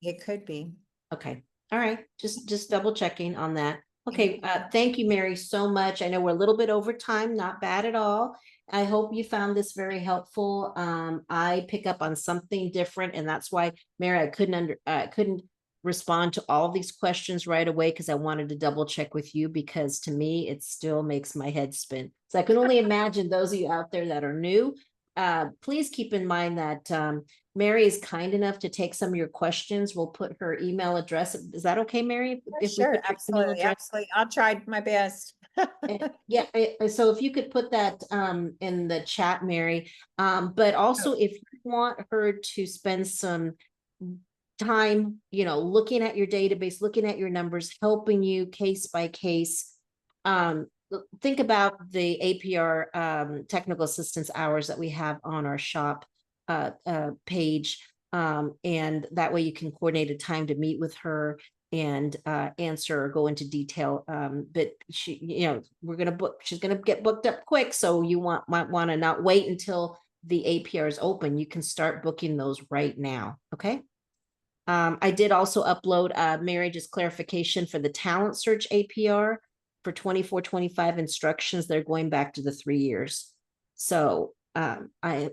It could be. Okay. All right. Just double checking on that. Okay. Thank you, Mary, so much. I know we're a little bit over time, not bad at all. I hope you found this very helpful. I pick up on something different, and that's why, Mary, I couldn't respond to all of these questions right away because I wanted to double check with you, because to me, it still makes my head spin. So I can only imagine those of you out there that are new. Please keep in mind that Mary is kind enough to take some of your questions. We'll put her email address. Is that okay, Mary? If Sure, we put absolutely, absolutely. I'll try my best. Yeah, so if you could put that in the chat, Mary. But also if you want her to spend some time, looking at your database, looking at your numbers, helping you case by case, think about the APR technical assistance hours that we have on our shop page. And that way you can coordinate a time to meet with her and answer or go into detail. But she, we're gonna book. She's gonna get booked up quick, so you might want to not wait until the APR is open. You can start booking those right now. Okay. I did also upload Mary, just clarification for the talent search APR for 24-25 instructions. They're going back to the 3 years. So I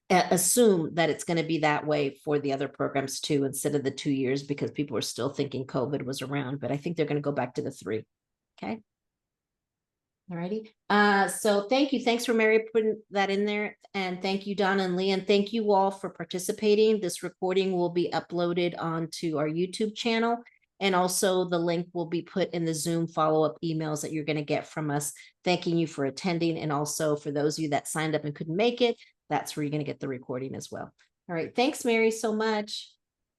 assume that it's going to be that way for the other programs too, instead of the 2 years, because people are still thinking COVID was around, but I think they're going to go back to the 3. Okay. All righty. So thank you. Thanks for Mary putting that in there. And thank you, Donna and Lee. And thank you all for participating. This recording will be uploaded onto our YouTube channel. And also the link will be put in the Zoom follow-up emails that you're going to get from us, thanking you for attending. And also for those of you that signed up and couldn't make it, that's where you're going to get the recording as well. All right. Thanks, Mary, so much.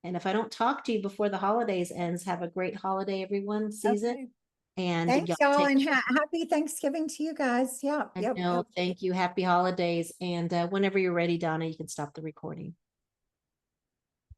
And if I don't talk to you before the holidays ends, have a great holiday, everyone, season. Okay. And Thanks, y'all y'all, take and care. happy Thanksgiving to you guys. Yeah, I yep, know. yep. Thank you. Happy holidays. And whenever you're ready, Donna, you can stop the recording.